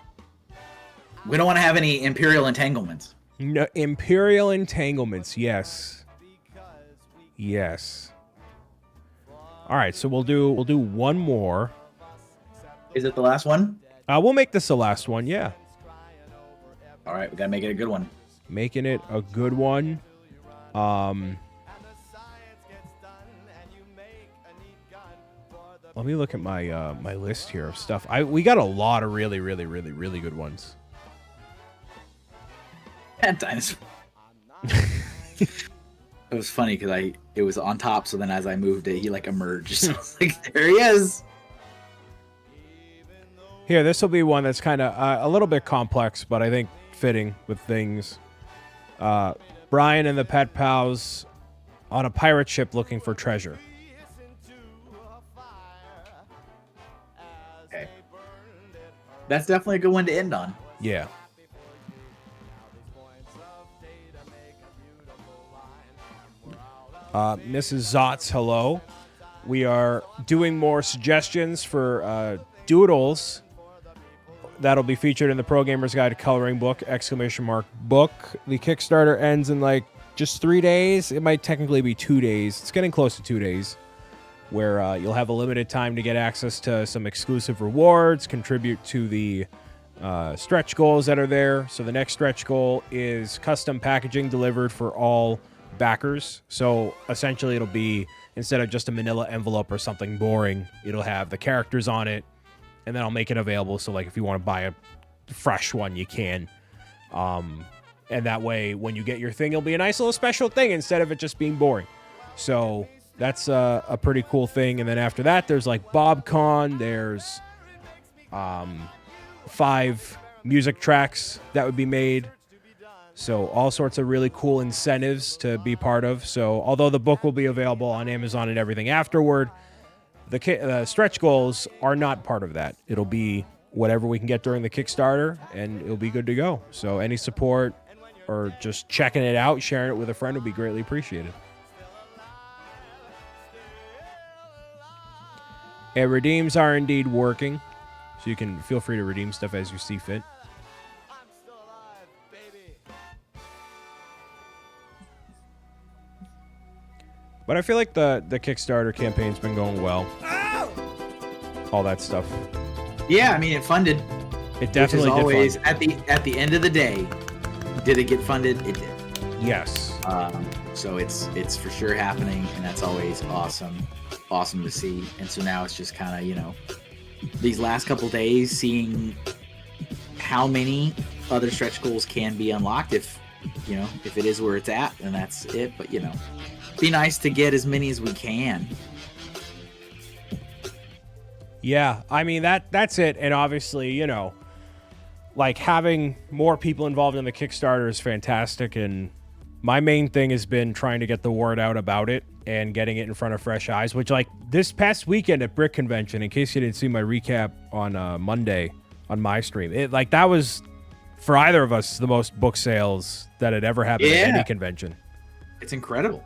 We don't want to have any Imperial entanglements. No, Imperial entanglements, yes. Yes. All right, so we'll do one more. Is it the last one? We'll make this the last one, yeah. All right, we gotta make it a good one. Making it a good one. Let me look at my my list here of stuff. We got a lot of really good ones. That dinosaur. It was funny because it was on top, so then as I moved it, he like emerged. So I was like, there he is. Here, this will be one that's kind of a little bit complex, but I think fitting with things. Brian and the Pet Pals on a pirate ship looking for treasure. Okay. That's definitely a good one to end on. Yeah. Mrs. Zotz, hello. We are doing more suggestions for doodles that'll be featured in the Pro Gamer's Guide to Coloring Book, ! Book. The Kickstarter ends in like just 3 days. It might technically be 2 days. It's getting close to 2 days, where you'll have a limited time to get access to some exclusive rewards, contribute to the stretch goals that are there. So the next stretch goal is custom packaging delivered for all backers. So essentially it'll be, instead of just a manila envelope or something boring, it'll have the characters on it, and then I'll make it available. So like if you want to buy a fresh one, you can. And that way when you get your thing, it'll be a nice little special thing instead of it just being boring. So that's a pretty cool thing. And then after that, there's like BobCon. There's 5 music tracks that would be made. So all sorts of really cool incentives to be part of. So although the book will be available on Amazon and everything afterward, the stretch goals are not part of that. It'll be whatever we can get during the Kickstarter, and it'll be good to go. So any support or just checking it out, sharing it with a friend would be greatly appreciated. And redeems are indeed working, so you can feel free to redeem stuff as you see fit. But I feel like the Kickstarter campaign's been going well. All that stuff. Yeah, I mean, it funded. It definitely did. Always at the end of the day, did it get funded? It did. Yes. So it's for sure happening, and that's always awesome to see. And so now it's just kind of, these last couple days, seeing how many other stretch goals can be unlocked. If it is where it's at, then that's it. But be nice to get as many as we can. Yeah, I mean that's it. And obviously, like having more people involved in the Kickstarter is fantastic, and my main thing has been trying to get the word out about it and getting it in front of fresh eyes, which like this past weekend at Brick Convention, in case you didn't see my recap on Monday on my stream, it like that was for either of us the most book sales that had ever happened at any convention. It's incredible.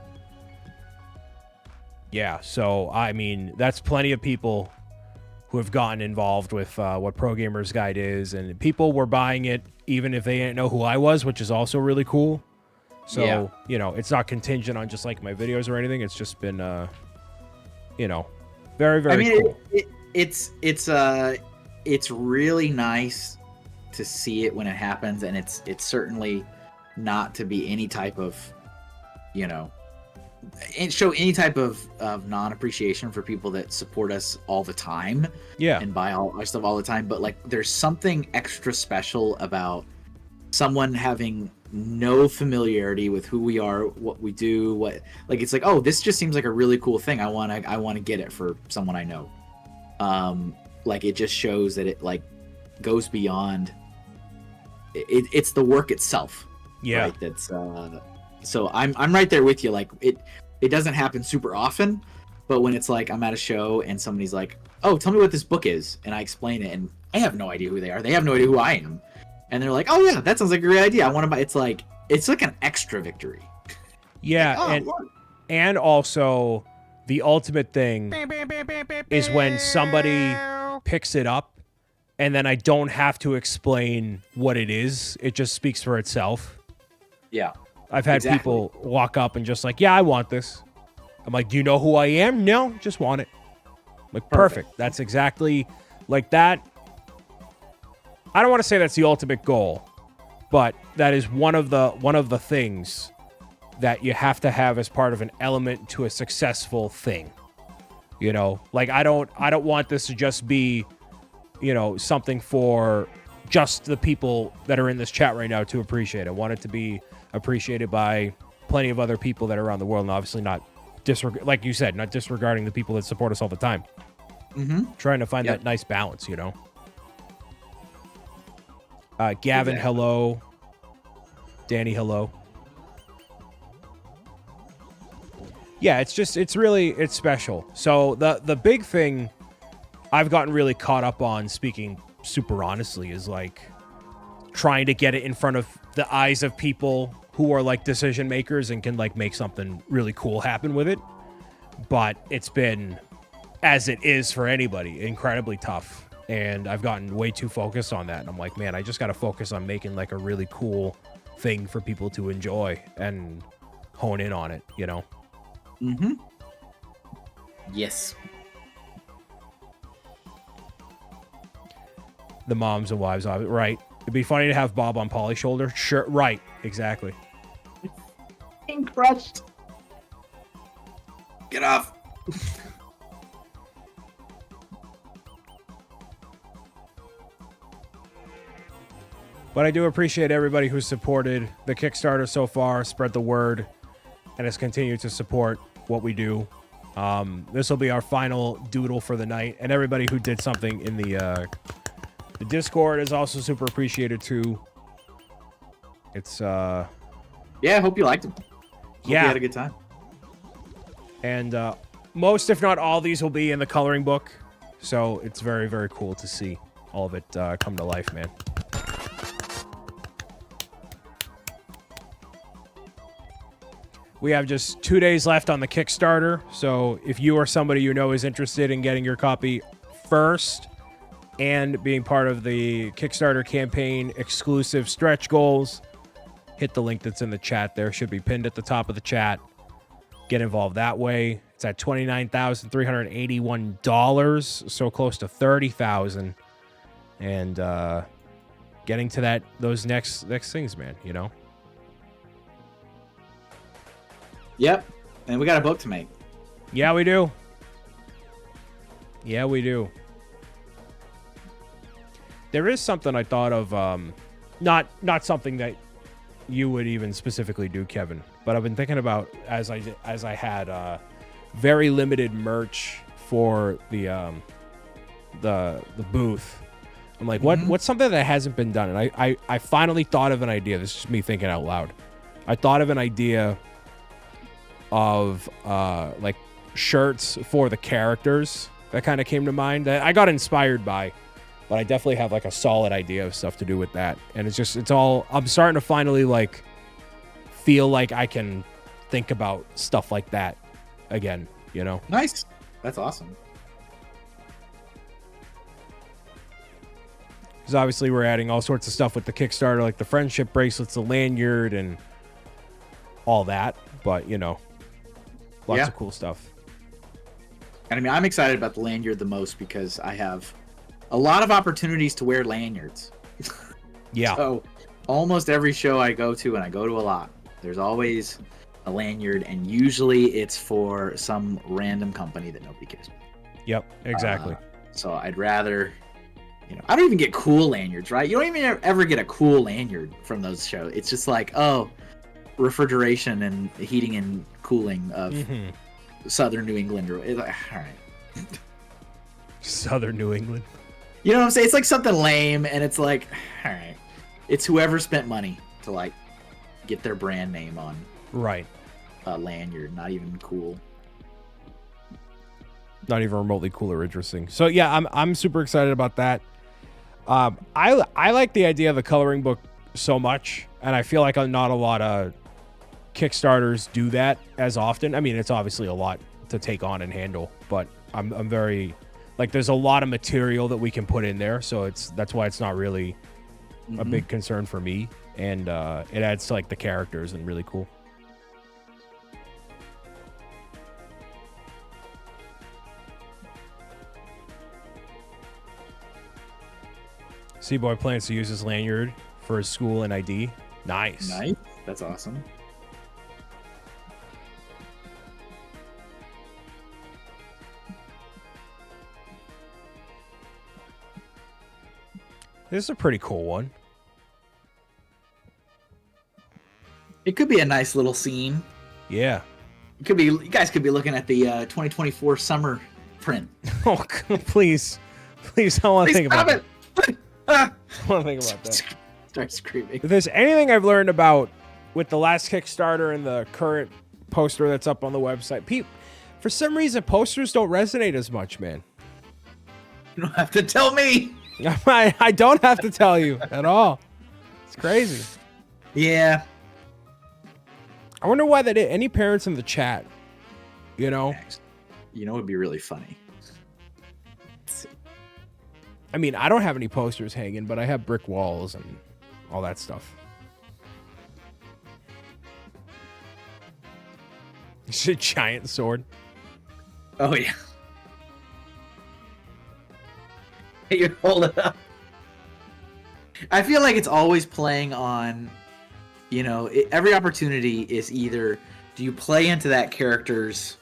Yeah, so I mean that's plenty of people who have gotten involved with what Pro Gamers Guide is, and people were buying it even if they didn't know who I was, which is also really cool. So, you know, it's not contingent on just like my videos or anything. It's just been, you know, very, very cool. It's really nice to see it when it happens. And it's certainly not to be any type of, you know, show any type of non-appreciation for people that support us all the time. Yeah. And buy all our stuff all the time. But like, there's something extra special about someone having no familiarity with who we are, what we do, what like it's like, oh, this just seems like a really cool thing. I want to get it for someone I know. Like it just shows that it like goes beyond it's the work itself. Yeah. Right? That's so I'm right there with you. Like it doesn't happen super often, but when it's like I'm at a show and somebody's like, oh, tell me what this book is, and I explain it and I have no idea who they are. They have no idea who I am. And they're like, oh yeah, that sounds like a great idea. I want to buy. It's like an extra victory. Yeah, like, and also the ultimate thing is when somebody picks it up, and then I don't have to explain what it is. It just speaks for itself. Yeah, I've had people walk up and just like, yeah, I want this. I'm like, do you know who I am? No, just want it. I'm like, perfect. That's exactly like that. I don't want to say that's the ultimate goal, but that is one of the things that you have to have as part of an element to a successful thing. You know, like I don't want this to just be, you know, something for just the people that are in this chat right now to appreciate. I want it to be appreciated by plenty of other people that are around the world, and obviously not like you said, not disregarding the people that support us all the time. Mm-hmm. Trying to find that nice balance, you know. Gavin, hello. Danny, hello. Yeah, it's special. So the big thing I've gotten really caught up on, speaking super honestly, is like trying to get it in front of the eyes of people who are like decision makers and can like make something really cool happen with it. But it's been, as it is for anybody, incredibly tough. And I've gotten way too focused on that. And I'm like, man, I just got to focus on making like a really cool thing for people to enjoy and hone in on it, you know? Mm-hmm. Yes. The moms and wives of it, right? It'd be funny to have Bob on Polly's shoulder. Sure, right, exactly. Being crushed. Get off. But I do appreciate everybody who's supported the Kickstarter so far, spread the word, and has continued to support what we do. This will be our final doodle for the night, and everybody who did something in the Discord is also super appreciated too. It's yeah, I hope you liked them. Hope you had a good time. And most, if not all, these will be in the coloring book, so it's very, very cool to see all of it come to life, man. We have just 2 days left on the Kickstarter, so if you or somebody you know is interested in getting your copy first and being part of the Kickstarter campaign exclusive stretch goals, hit the link that's in the chat there. Should be pinned at the top of the chat. Get involved that way. It's at $29,381, so close to $30,000, and getting to those next things, man. You know. Yep, and we got a book to make. Yeah, we do. Yeah, we do. There is something I thought of, not something that you would even specifically do, Kevin, but I've been thinking about as I had very limited merch for the booth. I'm like, what's something that hasn't been done? And I finally thought of an idea. This is just me thinking out loud. I thought of an idea of like shirts for the characters that kind of came to mind that I got inspired by, but I definitely have like a solid idea of stuff to do with that. And it's all, I'm starting to finally like feel like I can think about stuff like that again, you know? Nice. That's awesome. Because obviously we're adding all sorts of stuff with the Kickstarter, like the friendship bracelets, the lanyard, and all that. But, you know, lots of cool stuff. And I mean, I'm excited about the lanyard the most because I have a lot of opportunities to wear lanyards. Yeah. So almost every show I go to, and I go to a lot, there's always a lanyard, and usually it's for some random company that nobody cares about. Yep, exactly. So I'd rather, you know, I don't even get cool lanyards, right? You don't even ever get a cool lanyard from those shows. It's just like, oh, refrigeration and heating and cooling of Southern New England. Or it's like, all right. Southern New England. You know what I'm saying? It's like something lame, and it's like, all right. It's whoever spent money to like get their brand name on Right. a lanyard. Not even cool. Not even remotely cool or interesting. So yeah, I'm super excited about that. I like the idea of the coloring book so much, and I feel like not a lot of Kickstarters do that as often. I mean, it's obviously a lot to take on and handle, but I'm very like, there's a lot of material that we can put in there, so that's why it's not really a big concern for me, and it adds to like the characters and really cool. C-Boy plans to use his lanyard for his school and ID. Nice. Nice. That's awesome. This is a pretty cool one. It could be a nice little scene. Yeah. It could be. You guys could be looking at the 2024 summer print. Oh, please. Please, I want to think about it. I want to think about that. Start screaming. If there's anything I've learned about with the last Kickstarter and the current poster that's up on the website, for some reason, posters don't resonate as much, man. You don't have to tell me. I don't have to tell you at all. It's crazy. Yeah. I wonder why that is. Any parents in the chat, you know? You know, it'd be really funny. I mean, I don't have any posters hanging, but I have brick walls and all that stuff. It's a giant sword. Oh, yeah. You hold it up. I feel like it's always playing on, you know, every opportunity is either do you play into that character's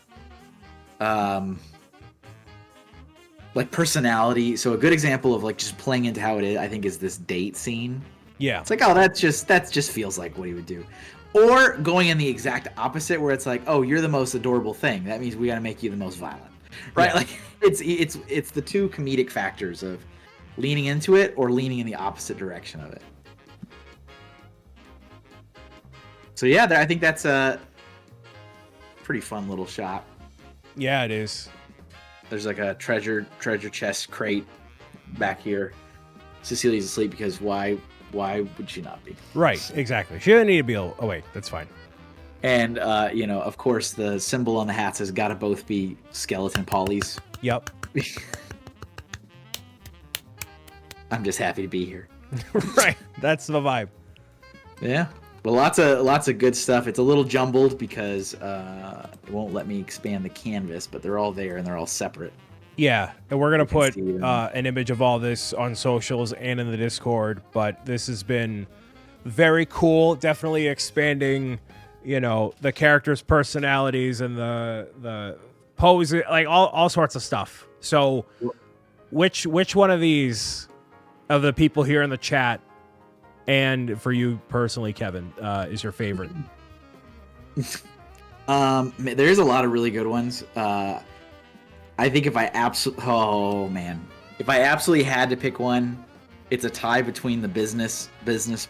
like personality. So a good example of like just playing into how it is, I think, is this date scene. Yeah. It's like, oh, that just feels like what he would do. Or going in the exact opposite where it's like, oh, you're the most adorable thing. That means we got to make you the most violent. Right? Yeah. Like it's the two comedic factors of leaning into it or leaning in the opposite direction of it. So yeah, I think that's a pretty fun little shot. Yeah, it is. There's like a treasure chest crate back here. Cecilia's asleep because why would she not be? Right, exactly. She doesn't need to be. Oh, wait, that's fine. And you know, of course, the symbol on the hats has got to both be skeleton polys. Yep. I'm just happy to be here. Right, that's the vibe. Yeah. Well, lots of good stuff. It's a little jumbled because it won't let me expand the canvas, but they're all there and they're all separate. Yeah, and we're gonna put an image of all this on socials and in the Discord. But this has been very cool. Definitely expanding, you know, the characters' personalities and the pose, like all sorts of stuff. So, which one of these of the people here in the chat, and for you personally, Kevin, is your favorite? There's a lot of really good ones. I think if I absolutely had to pick one, it's a tie between the business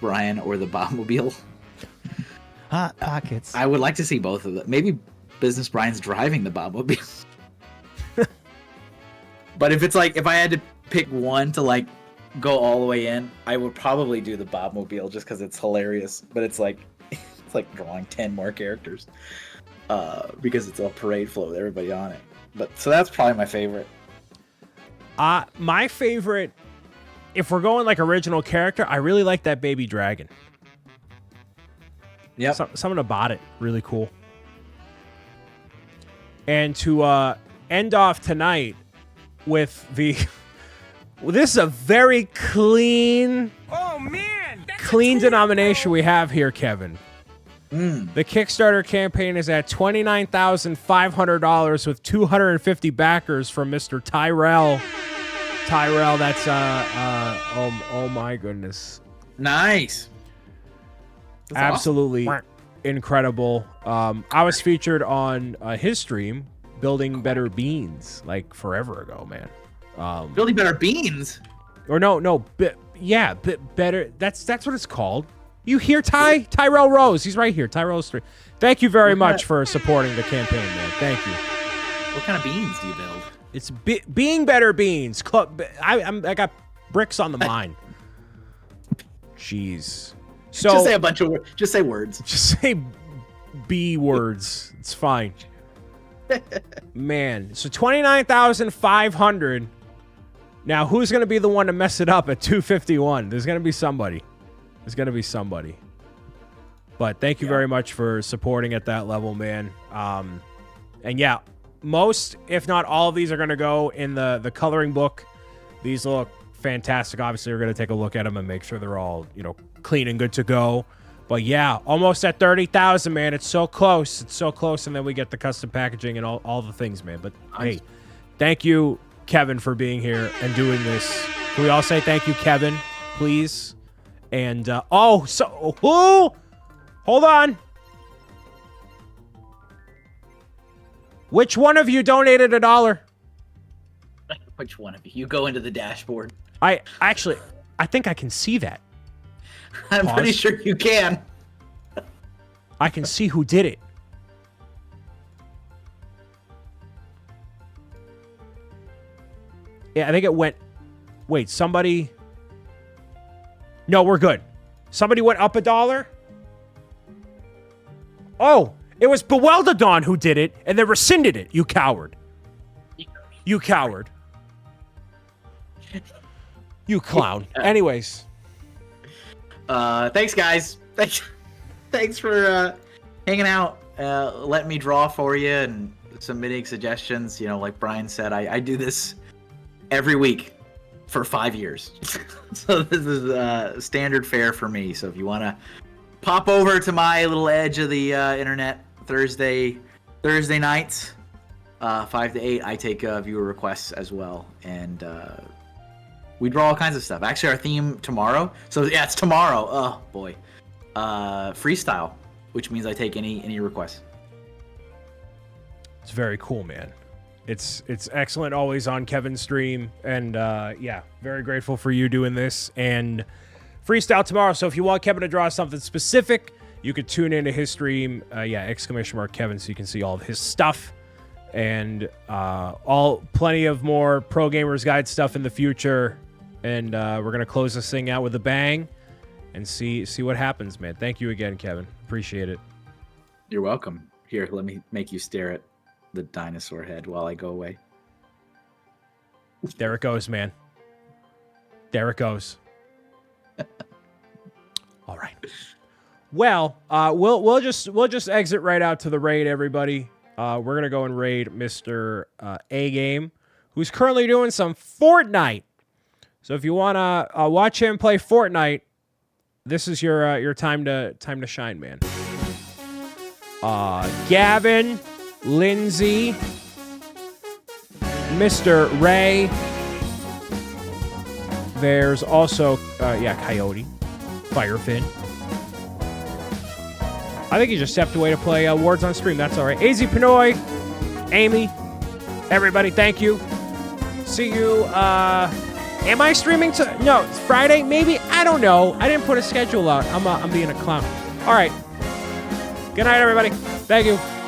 Brian or the Bobmobile. Hot pockets. I would like to see both of them. Maybe business Brian's driving the Bobmobile. But if I had to pick one to like go all the way in, I would probably do the Bobmobile just because it's hilarious. But it's like drawing 10 more characters because it's a parade float with everybody on it. But so that's probably my favorite. My favorite, if we're going like original character, I really like that baby dragon. Yeah, something about it really cool. And to end off tonight with the this is a very clean denomination we have here, Kevin. The Kickstarter campaign is at $29,500 with 250 backers from Mr. Tyrell. That's oh my goodness. Nice. That's absolutely awesome. Incredible. I was featured on his stream building better beans like forever ago, man. Building better beans? Or no, better. That's what it's called. You hear Tyrell Rose? He's right here. Tyrell Street. Thank you very much for supporting the campaign, man. Thank you. What kind of beans do you build? It's being better beans. I got bricks on the mine. Jeez. So just say a bunch of words. Just say words. Just say B words. It's fine. Man, so 29,500. Now, who's going to be the one to mess it up at 251? There's going to be somebody. But thank you very much for supporting at that level, man. And yeah, most, if not all of these are going to go in the coloring book. These look fantastic. Obviously, we're going to take a look at them and make sure they're all, clean and good to go. But yeah, almost at 30,000, man. It's so close. And then we get the custom packaging and all the things, man. But hey, thank you, Kevin, for being here and doing this. Can we all say thank you, Kevin, please? And, hold on. Which one of you donated $1? Which one of you? You go into the dashboard. I think I can see that. I'm pretty sure you can. I can see who did it. Yeah, I think it went... Wait, somebody... No, we're good. Somebody went up $1? Oh, it was Bewilderdon who did it, and then rescinded it, you coward. You coward. You clown. Anyways. Thanks, guys. Thanks for hanging out, letting me draw for you and submitting suggestions. Like Brian said, I do this every week for 5 years. So this is standard fare for me. So if you want to pop over to my little edge of the internet Thursday nights, 5 to 8, I take viewer requests as well. And we draw all kinds of stuff. Actually, our theme tomorrow. So yeah, it's tomorrow. Oh boy. Freestyle, which means I take any requests. It's very cool, man. It's excellent always on Kevin's stream, and yeah, very grateful for you doing this and freestyle tomorrow. So if you want Kevin to draw something specific, you could tune into his stream. Yeah, !Kevin, so you can see all of his stuff and plenty of more Pro Gamers Guide stuff in the future. And we're gonna close this thing out with a bang and see what happens, man. Thank you again, Kevin. Appreciate it. You're welcome. Here, let me make you stare at the dinosaur head while I go away. There it goes, man. There it goes. All right. Well, we'll just exit right out to the raid, everybody. We're gonna go and raid Mr. A Game, who's currently doing some Fortnite. So if you wanna watch him play Fortnite, this is your time to shine, man. Gavin, Lindsay, Mr. Ray. There's also Coyote, Firefin. I think he just stepped away to play Wards on stream. That's all right. AZ Pinoy, Amy, everybody, thank you. See you Am I streaming no, it's Friday? Maybe. I don't know. I didn't put a schedule out. I'm being a clown. All right. Good night, everybody. Thank you.